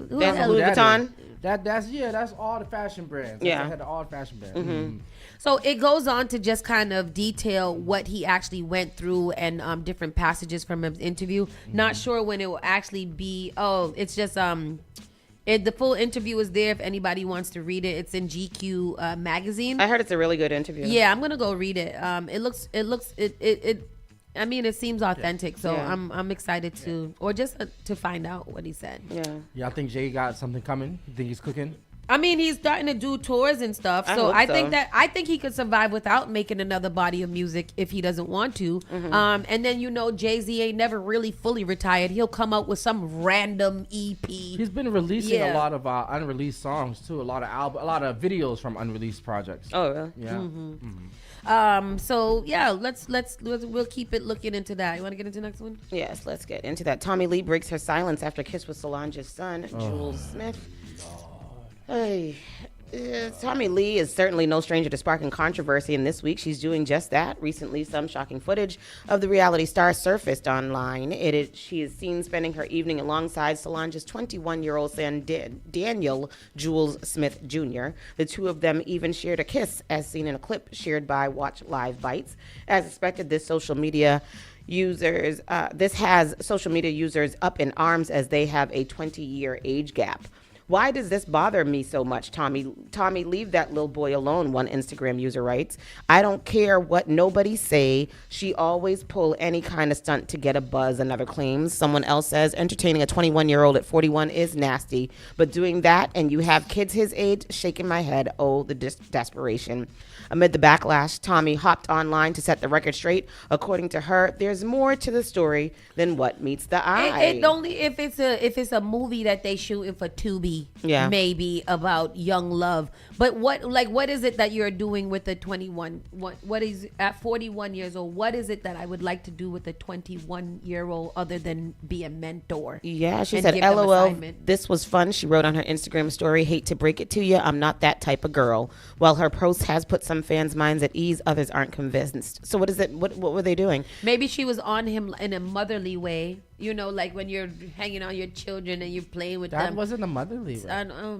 That's Louis Vuitton. That's all the fashion brands. Yeah. That's all the fashion brands. So it goes on to just kind of detail what he actually went through and different passages from his interview. Not sure when it will actually be. Oh, it's just the full interview is there if anybody wants to read it. It's in GQ magazine. I heard it's a really good interview. Yeah, I'm gonna go read it. I mean, it seems authentic, so I'm excited to, or just to find out what he said. Yeah, I think Jay got something coming. You think he's cooking? I mean, he's starting to do tours and stuff, so I think he could survive without making another body of music if he doesn't want to. And then Jay-Z ain't never really fully retired. He'll come out with some random EP. He's been releasing a lot of unreleased songs too. A lot of videos from unreleased projects. Oh, really? Yeah. So yeah, we'll keep it looking into that. You want to get into the next one? Yes, let's get into that. Tommy Lee breaks her silence after kiss with Solange's son, Jules Smith. Hey, Tommy Lee is certainly no stranger to sparking controversy, and this week she's doing just that. Recently, some shocking footage of the reality star surfaced online. She is seen spending her evening alongside Solange's 21-year-old son, Daniel Jules Smith Jr. The two of them even shared a kiss, as seen in a clip shared by Watch Live Bites. As expected, this has social media users up in arms as they have a 20-year age gap. "Why does this bother me so much, Tommy? Tommy, leave that little boy alone," one Instagram user writes. "I don't care what nobody say. She always pull any kind of stunt to get a buzz," another claims. Someone else says, "Entertaining a 21-year-old at 41 is nasty, but doing that and you have kids his age, shaking my head. Oh, the desperation." Amid the backlash, Tommy hopped online to set the record straight. According to her, there's more to the story than what meets the eye. It only if it's a movie that they shooting for Tubi. maybe about young love. But what is it that you're doing with the 21? What is at 41 years old? What is it that I would like to do with a 21-year-old other than be a mentor? Yeah, she said, LOL, this was fun. She wrote on her Instagram story, hate to break it to you, I'm not that type of girl. While her post has put some fans' minds at ease, others aren't convinced. So what is it? What were they doing? Maybe she was on him in a motherly way. You know, like when you're hanging on your children and you're playing with them. That wasn't a motherly way.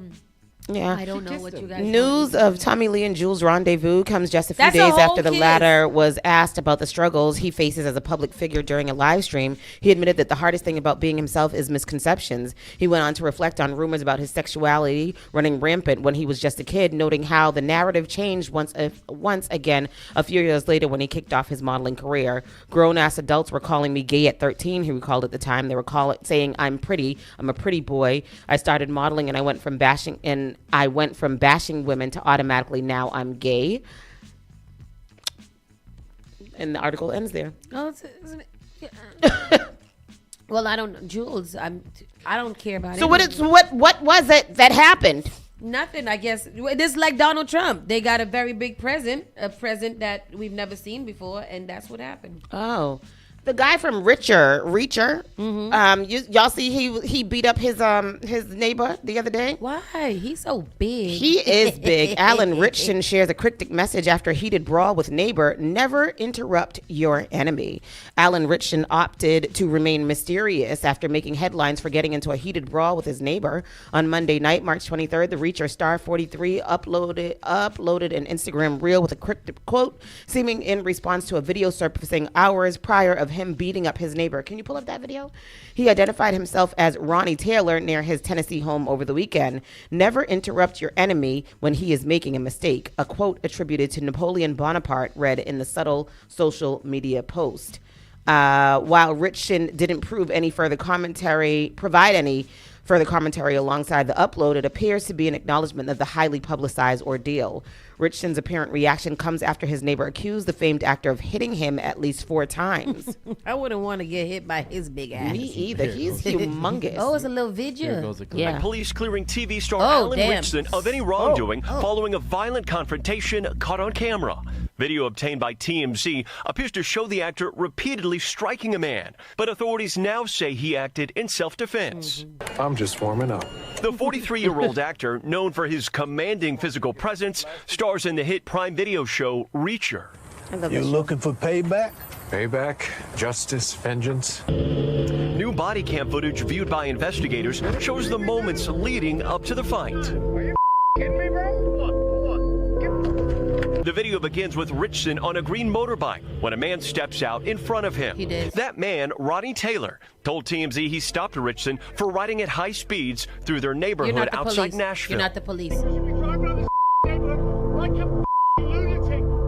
Yeah. I don't know what you guys News of Tommy Lee and Jules' rendezvous comes just a few days after the latter was asked about the struggles he faces as a public figure during a live stream. He admitted that the hardest thing about being himself is misconceptions. He went on to reflect on rumors about his sexuality running rampant when he was just a kid, noting how the narrative changed once again a few years later when he kicked off his modeling career. Grown-ass adults were calling me gay at 13, he recalled at the time. They were saying, I'm a pretty boy. I started modeling and I went from bashing women to automatically now I'm gay. And the article ends there. Oh, well, I don't, Jules. I don't care about it. So what was it that happened? Nothing, I guess. This is like Donald Trump. They got a very big present, a present that we've never seen before, and that's what happened. Oh. The guy from Reacher, y'all see he beat up his neighbor the other day. Why? He's so big. He is big. Alan Richardson shares a cryptic message after a heated brawl with neighbor. Never interrupt your enemy. Alan Richardson opted to remain mysterious after making headlines for getting into a heated brawl with his neighbor. On Monday night, March 23rd, the Reacher star 43 uploaded an Instagram reel with a cryptic quote, seeming in response to a video surfacing hours prior of him beating up his neighbor. Can you pull up that video? He identified himself as Ronnie Taylor near his Tennessee home over the weekend. Never interrupt your enemy when he is making a mistake. A quote attributed to Napoleon Bonaparte read in the subtle social media post. While Richardson didn't provide any further commentary alongside the upload, it appears to be an acknowledgement of the highly publicized ordeal. Richardson's apparent reaction comes after his neighbor accused the famed actor of hitting him at least 4 times. I wouldn't want to get hit by his big ass. Me either. He's humongous. Oh, it's a little video. Yeah. Police clearing TV star Alan Richardson of any wrongdoing following a violent confrontation caught on camera. Video obtained by TMZ appears to show the actor repeatedly striking a man, but authorities now say he acted in self-defense. I'm just warming up. The 43-year-old actor, known for his commanding physical presence, stars in the hit Prime Video show Reacher. You looking for payback? Payback, justice, vengeance. New body cam footage viewed by investigators shows the moments leading up to the fight. Are you kidding me, bro? The video begins with Richardson on a green motorbike when a man steps out in front of him. He did. That man, Ronnie Taylor, told TMZ he stopped Richardson for riding at high speeds through their neighborhood outside Nashville. You're not the police.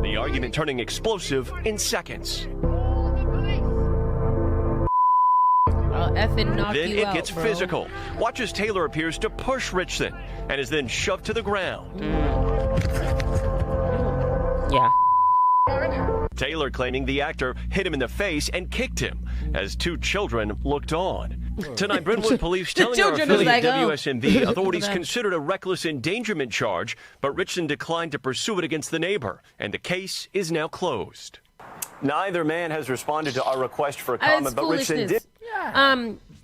The argument turning explosive in seconds. I'll effing knock Then you it out, gets bro. physical. Watch as Taylor appears to push Richardson and is then shoved to the ground. Yeah. Taylor claiming the actor hit him in the face and kicked him as 2 children looked on. Tonight, Brentwood police telling our affiliate like, WSMV authorities considered a reckless endangerment charge, but Richardson declined to pursue it against the neighbor, and the case is now closed. Neither man has responded to our request for a comment, but Richardson did.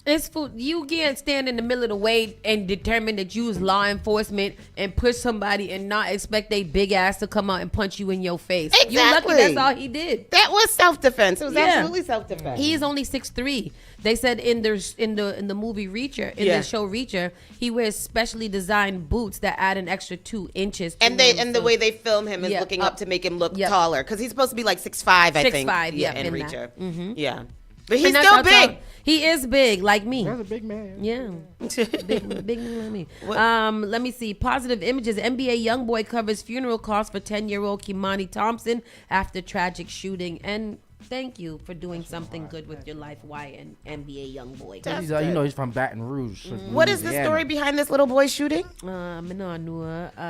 It's food. You can't stand in the middle of the way and determine that you is law enforcement and push somebody and not expect they big ass to come out and punch you in your face. Exactly. You're lucky that's all he did. That was self-defense. It was absolutely self-defense. He is only 6'3". They said in the movie Reacher, the show Reacher, he wears specially designed boots that add an extra 2 inches. To and the way they film him is looking up to make him look taller because he's supposed to be like 6'5", I think. 6'5", in Reacher. Mm-hmm. Yeah. But he's still big. He is big, like me. That's a big man. Yeah. big man like me. Let me see. Positive images. NBA YoungBoy covers funeral costs for 10-year-old Kimani Thompson after tragic shooting. And Thank you for doing something good with your life, Wyatt, and NBA young boy. He's, he's from Baton Rouge. What is the story behind this little boy shooting?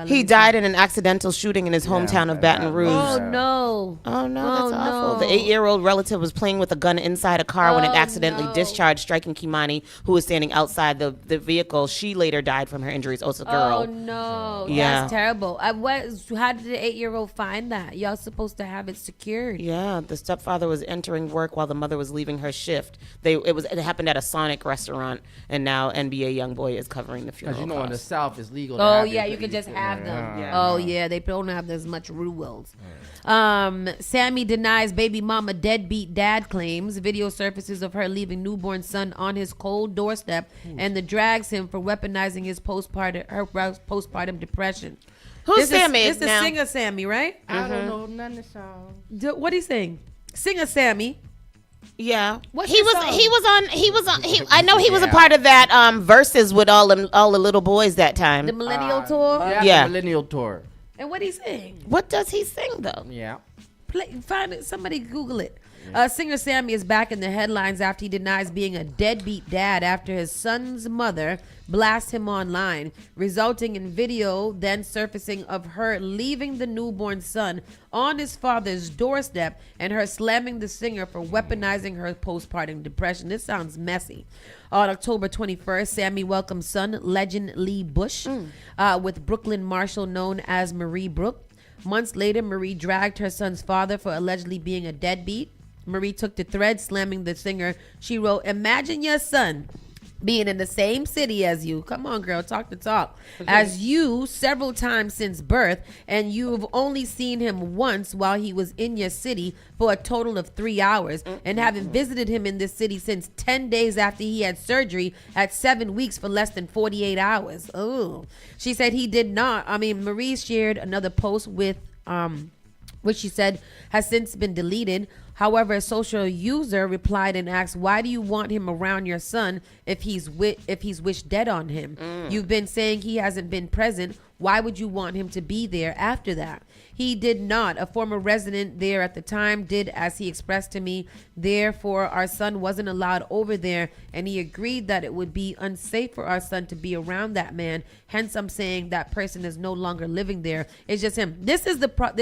He died in an accidental shooting in his hometown of Baton Rouge. Oh no! Oh no, that's awful. The 8-year-old relative was playing with a gun inside a car when it accidentally discharged, striking Kimani, who was standing outside the vehicle. She later died from her injuries. Oh, it's a girl. Oh no! Yeah. That's terrible. How did the 8-year-old find that? Y'all supposed to have it secured. Yeah, the stepfather was entering work while the mother was leaving her shift. It happened at a Sonic restaurant, and now NBA YoungBoy is covering the funeral. Because in the South it's legal. Oh yeah, you could just have them. Oh yeah, they don't have as much rules. Sammy denies baby mama deadbeat dad claims. Video surfaces of her leaving newborn son on his cold doorstep, and the drags him for weaponizing his postpartum depression. Who's Sammy? This is singer Sammy, right? I don't know none of the song. What he sing? Singer Sammy. Yeah. What's he was on I know he was a part of that verses with all the little boys that time. The Millennial Tour? Yeah. The Millennial Tour. And what he sing? What does he sing though? Yeah. Find it. Somebody Google it. Singer Sammy is back in the headlines after he denies being a deadbeat dad after his son's mother blasts him online, resulting in video then surfacing of her leaving the newborn son on his father's doorstep and her slamming the singer for weaponizing her postpartum depression. This sounds messy. On October 21st, Sammy welcomed son legend Lee Bush with Brooklyn Marshall known as Marie Brooke. Months later, Marie dragged her son's father for allegedly being a deadbeat. Marie took to thread, slamming the singer. She wrote, "Imagine your son being in the same city as you. Come on, girl, talk the talk. As you several times since birth, and you've only seen him once while he was in your city for a total of 3 hours, and haven't visited him in this city since 10 days after he had surgery at 7 weeks for less than 48 hours. Oh, she said he did not. Marie shared another post with, which she said has since been deleted. However, a social user replied and asked, "Why do you want him around your son if he's wished dead on him? You've been saying he hasn't been present. Why would you want him to be there after that?" He did not. A former resident there at the time did as he expressed to me. Therefore, our son wasn't allowed over there, and he agreed that it would be unsafe for our son to be around that man. Hence, I'm saying that person is no longer living there. It's just him. This is the problem.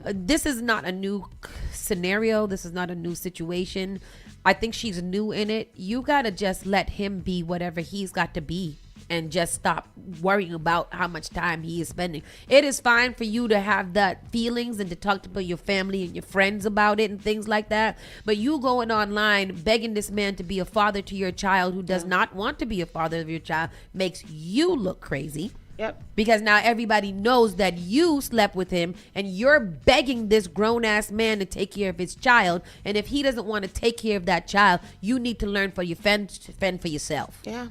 This is not a new scenario. This is not a new situation. I think she's new in it. You got to just let him be whatever he's got to be and just stop worrying about how much time he is spending. It is fine for you to have that feelings and to talk to your family and your friends about it and things like that. But you going online begging this man to be a father to your child who does not want to be a father of your child makes you look crazy. Yep. Because now everybody knows that you slept with him and you're begging this grown-ass man to take care of his child. And if he doesn't want to take care of that child, you need to learn fend for yourself. Yeah.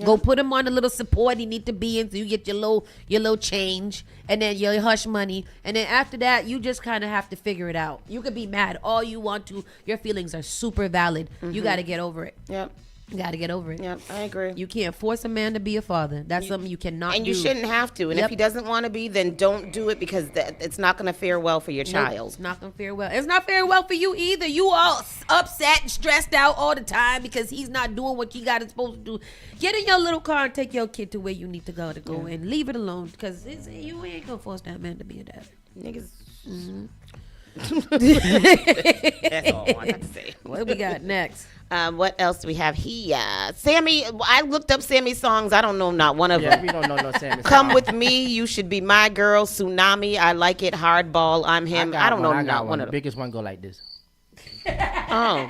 Go put him on a little support he need to be in so you get your little change and then your hush money. And then after that, you just kind of have to figure it out. You could be mad all you want to. Your feelings are super valid. You got to get over it. Yep. You got to get over it. Yep, I agree. You can't force a man to be a father. That's something you cannot do. And you shouldn't have to. And if he doesn't want to be, then don't do it because it's not going to fare well for your child. It's not going to fare well. It's not faring well for you either. You all upset and stressed out all the time because he's not doing what you got is supposed to do. Get in your little car and take your kid to where you need to go and leave it alone because you ain't going to force that man to be a dad. Niggas. That's all I got to say. What we got next? What else do we have here? Sammy, I looked up Sammy's songs. I don't know not one of them. We don't know no Sammy songs. Come With Me, You Should Be My Girl, Tsunami, I Like It, Hardball, I'm Him. I don't know not one of them. The biggest one go like this. Oh.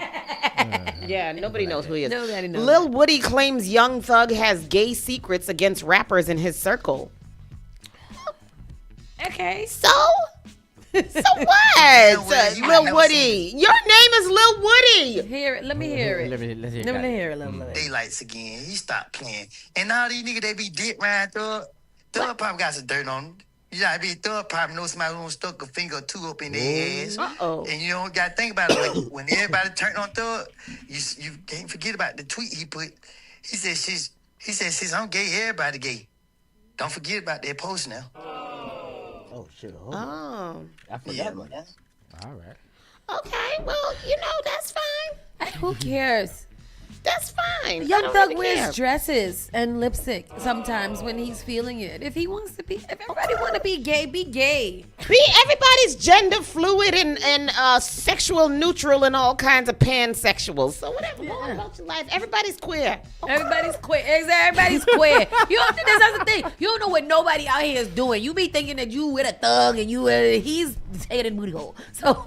Yeah, nobody knows who he is. Nobody knows. Lil Woody claims Young Thug has gay secrets against rappers in his circle. Okay. So what? Lil Woody. Your name is Lil Woody. Let me hear it. Let's hear it a little bit. Daylights again. He stopped playing. And all these niggas, they be dick riding Thug. Thug probably got some dirt on him. You know, Thug probably knows somebody who stuck a finger or two up in their ass. Uh-oh. And you don't got to think about it. When everybody turned on Thug, you can't forget about the tweet he put. He said, sis, I'm gay, everybody gay. Don't forget about that post now. Oh, shit. Oh. I forgot about that. All right. Okay, well, that's fine. Who cares? That's fine. Young Thug wears dresses and lipstick sometimes when he's feeling it. If he wants to be, if everybody want to be gay, be gay. Everybody's gender fluid and sexual neutral and all kinds of pansexuals. So whatever going on about your life, everybody's queer. Everybody's queer. Everybody's queer. You don't think that's the thing. You don't know what nobody out here is doing. You be thinking that you with a thug and he's taking a booty hole. So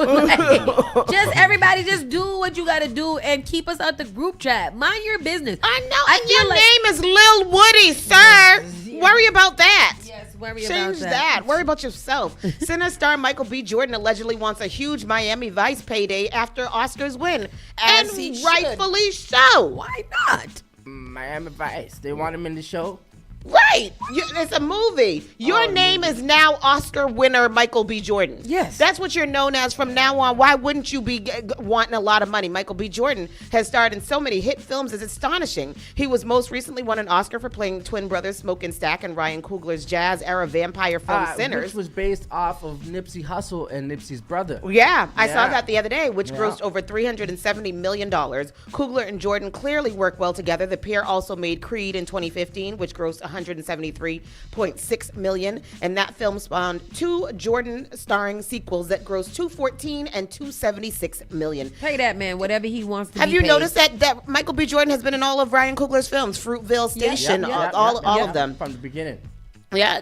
everybody just do what you gotta do and keep us out the group chat. Mind your business. I know. And your name is Lil Woody, sir. Worry about that. Yes, worry Change about that. Worry about yourself. Cine star Michael B. Jordan allegedly wants a huge Miami Vice payday after Oscars win. As and he should. rightfully so. Why not? Miami Vice. They want him in the show. Right. It's a movie. Your name is now Oscar winner Michael B. Jordan. Yes. That's what you're known as from now on. Why wouldn't you be wanting a lot of money? Michael B. Jordan has starred in so many hit films. It's astonishing. He was most recently won an Oscar for playing twin brothers Smoke and Stack in Ryan Coogler's jazz-era vampire film Sinners. Which was based off of Nipsey Hussle and Nipsey's brother. Yeah, I saw that the other day, which grossed over $370 million. Coogler and Jordan clearly work well together. The pair also made Creed in 2015, which grossed $173.6 million, and that film spawned two Jordan starring sequels that grossed $214 and $276 million. Pay that man whatever he wants to. Have you noticed that Michael B. Jordan has been in all of Ryan Coogler's films, Fruitvale Station, all of them from the beginning? Yeah,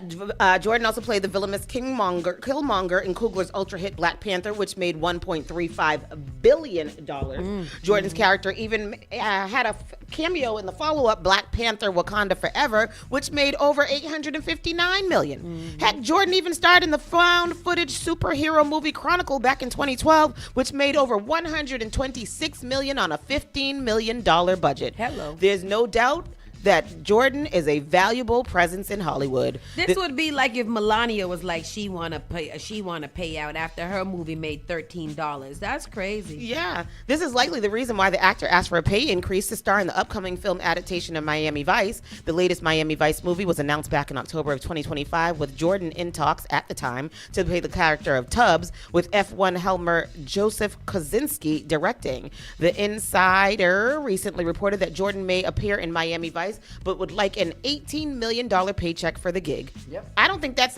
Jordan also played the villainous Killmonger in Coogler's ultra hit Black Panther, which made $1.35 billion. Jordan's character even had a cameo in the follow-up Black Panther Wakanda Forever, which made over $859 million. Heck, Jordan even starred in the found footage superhero movie Chronicle back in 2012, which made over $126 million on a $15 million budget. Hello. There's no doubt that Jordan is a valuable presence in Hollywood. This would be like if Melania was like she wanna pay out after her movie made $13. That's crazy. Yeah, this is likely the reason why the actor asked for a pay increase to star in the upcoming film adaptation of Miami Vice. The latest Miami Vice movie was announced back in October of 2025, with Jordan in talks at the time to play the character of Tubbs, with F1 helmer Joseph Kosinski directing. The Insider recently reported that Jordan may appear in Miami Vice, but would like an $18 million paycheck for the gig. Yep. I don't think that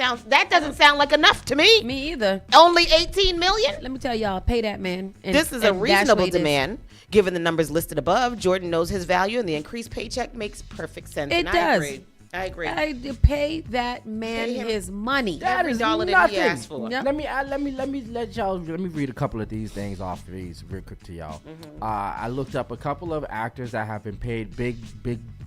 doesn't sound like enough to me. Me either. Only $18 million? Let me tell y'all, pay that man. This is a reasonable demand. Given the numbers listed above, Jordan knows his value, and the increased paycheck makes perfect sense. It and does. I agree. I pay that man his money. Every dollar that he asked for. Yep. Let me read a couple of these things off these real quick to y'all. I looked up a couple of actors that have been paid big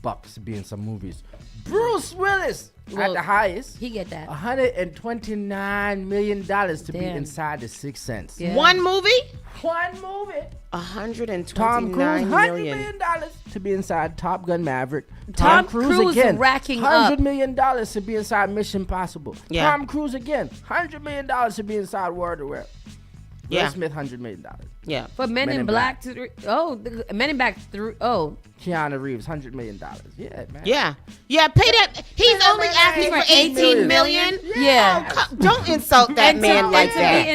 bucks to be in some movies. Bruce Willis at the highest. He get that. $129 million to be inside the Sixth Sense. Yeah. One movie? $129 Tom Cruise, $100 million to be inside Top Gun Maverick. Tom Cruise again, racking up. $100 million to be inside Mission Impossible. Yeah. Tom Cruise again, $100 million to be inside World of War. Yeah. Will Smith, $100 million. Yeah. For Men in Black. Men in Black 3. Oh. Keanu Reeves, $100 million. Yeah, man. Yeah, pay that. He's only asking for $18 million. Yeah. Oh, don't insult that man like that.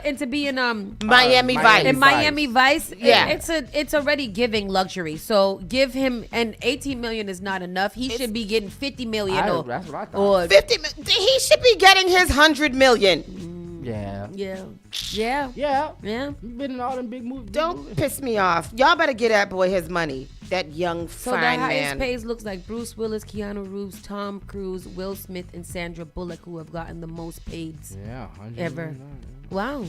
And to be in Miami Vice. In Miami Vice. Yeah. It's already giving luxury. So give him, and $18 million is not enough. He should be getting $50 million. That's what I thought. He should be getting his $100 million. Yeah. You've been in all them big movies. Don't piss me off. Y'all better get that boy his money. That young, so fine the highest man. pays looks like Bruce Willis, Keanu Reeves, Tom Cruise, Will Smith, and Sandra Bullock, who have gotten the most paid ever. Wow.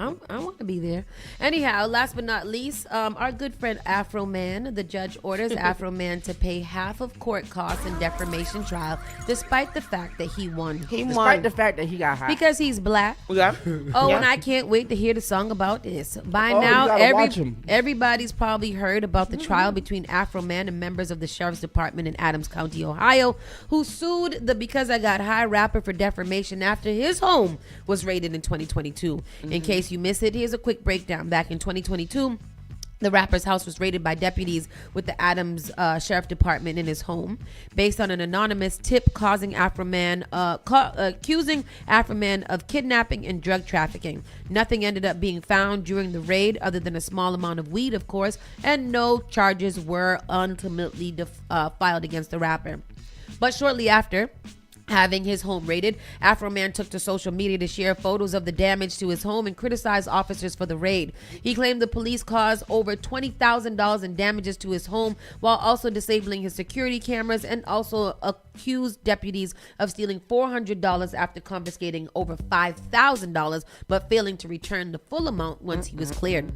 I want to be there. Anyhow, last but not least, our good friend Afro Man, the judge orders Afro Man to pay half of court costs in defamation trial, despite the fact that he won. Despite the fact that he got high. Because he's black. Yeah. And I can't wait to hear the song about this. By now, everybody's probably heard about the trial between Afro Man and members of the Sheriff's Department in Adams County, Ohio, who sued the Because I Got High rapper for defamation after his home was raided in 2022. In case you missed it, here's a quick breakdown. Back in 2022, The rapper's house was raided by deputies with the Adams Sheriff Department in his home, based on an anonymous tip accusing Afro Man of kidnapping and drug trafficking. Nothing ended up being found during the raid other than a small amount of weed, of course, and no charges were ultimately filed against the rapper. But shortly after having his home raided, Afro Man took to social media to share photos of the damage to his home and criticized officers for the raid. He claimed the police caused over $20,000 in damages to his home while also disabling his security cameras, and also accused deputies of stealing $400 after confiscating over $5,000 but failing to return the full amount once he was cleared.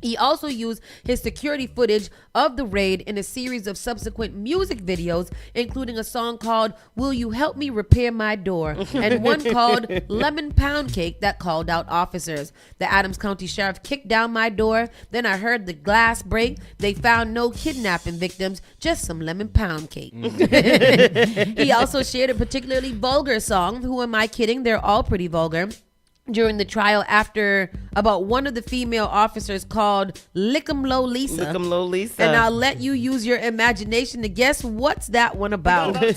He also used his security footage of the raid in a series of subsequent music videos, including a song called "Will You Help Me Repair My Door" and one called "Lemon Pound Cake" that called out officers. The Adams County Sheriff kicked down my door. Then I heard the glass break. They found no kidnapping victims, just some lemon pound cake. He also shared a particularly vulgar song, "Who Am I Kidding? They're All Pretty Vulgar," during the trial after about one of the female officers called Lick 'em Low Lisa. Lick 'em Low Lisa. And I'll let you use your imagination to guess what's that one about. We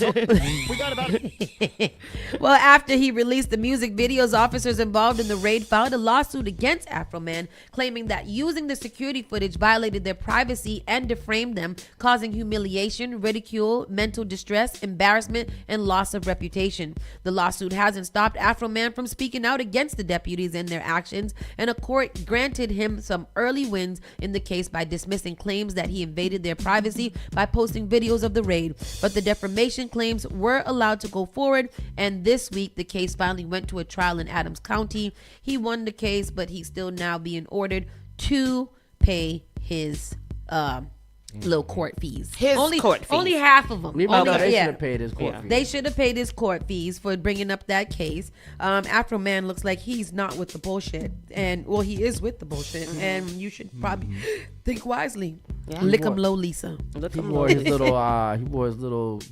got about it. Well, after he released the music videos, officers involved in the raid filed a lawsuit against Afro Man, claiming that using the security footage violated their privacy and defamed them, causing humiliation, ridicule, mental distress, embarrassment, and loss of reputation. The lawsuit hasn't stopped Afro Man from speaking out against the deputies and their actions, and a court granted him some early wins in the case by dismissing claims that he invaded their privacy by posting videos of the raid. But the defamation claims were allowed to go forward, and this week the case finally went to a trial in Adams County. He won the case, but he's still now being ordered to pay his little court fees. Only half of them. They should have paid his court fees. They should have paid his court fees for bringing up that case. Afro Man looks like he's not with the bullshit, and well, he is with the bullshit, and you should probably think wisely. Lick 'em low, Lisa. He wore his little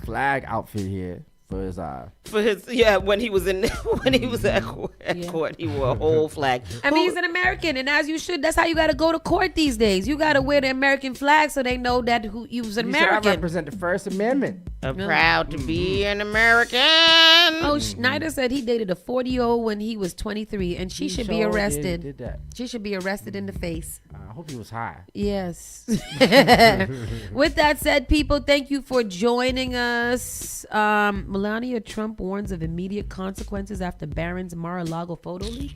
flag outfit here. When he was at court, he wore a whole flag. I mean, he's an American, and as you should, that's how you got to go to court these days. You got to wear the American flag so they know that you was an American. I represent the First Amendment. I'm proud to be an American. Oh, Schneider said he dated a 40-year-old when he was 23, and she should be arrested. Did that. She should be arrested in the face. I hope he was high. Yes. With that said, people, thank you for joining us. Melania Trump warns of immediate consequences after Barron's Mar-a-Lago photo leak.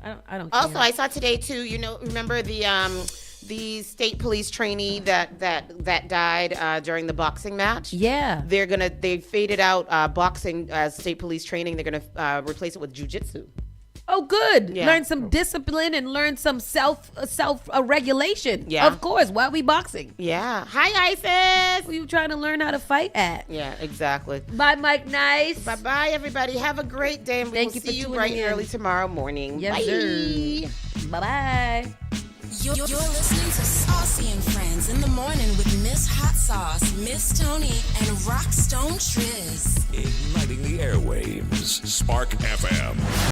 I don't care. Also, I saw today too. Remember the state police trainee that died during the boxing match? Yeah. They faded out boxing as state police training. They're gonna replace it with jiu-jitsu. Oh, good. Yeah. Learn some discipline and learn some self regulation. Yeah. Of course. Why are we boxing? Yeah. Hi, Isis. Who you trying to learn how to fight at? Yeah, exactly. Bye, Mike Nice. Bye, everybody. Have a great day, and Thank we'll you for see you tuning bright in. and early tomorrow morning. Yes, Bye. sir. Bye-bye. You're listening to Saucy and Friends in the morning with Miss Hot Sauce, Miss Tony, and Rockstone Triz. Igniting the airwaves. Spark FM.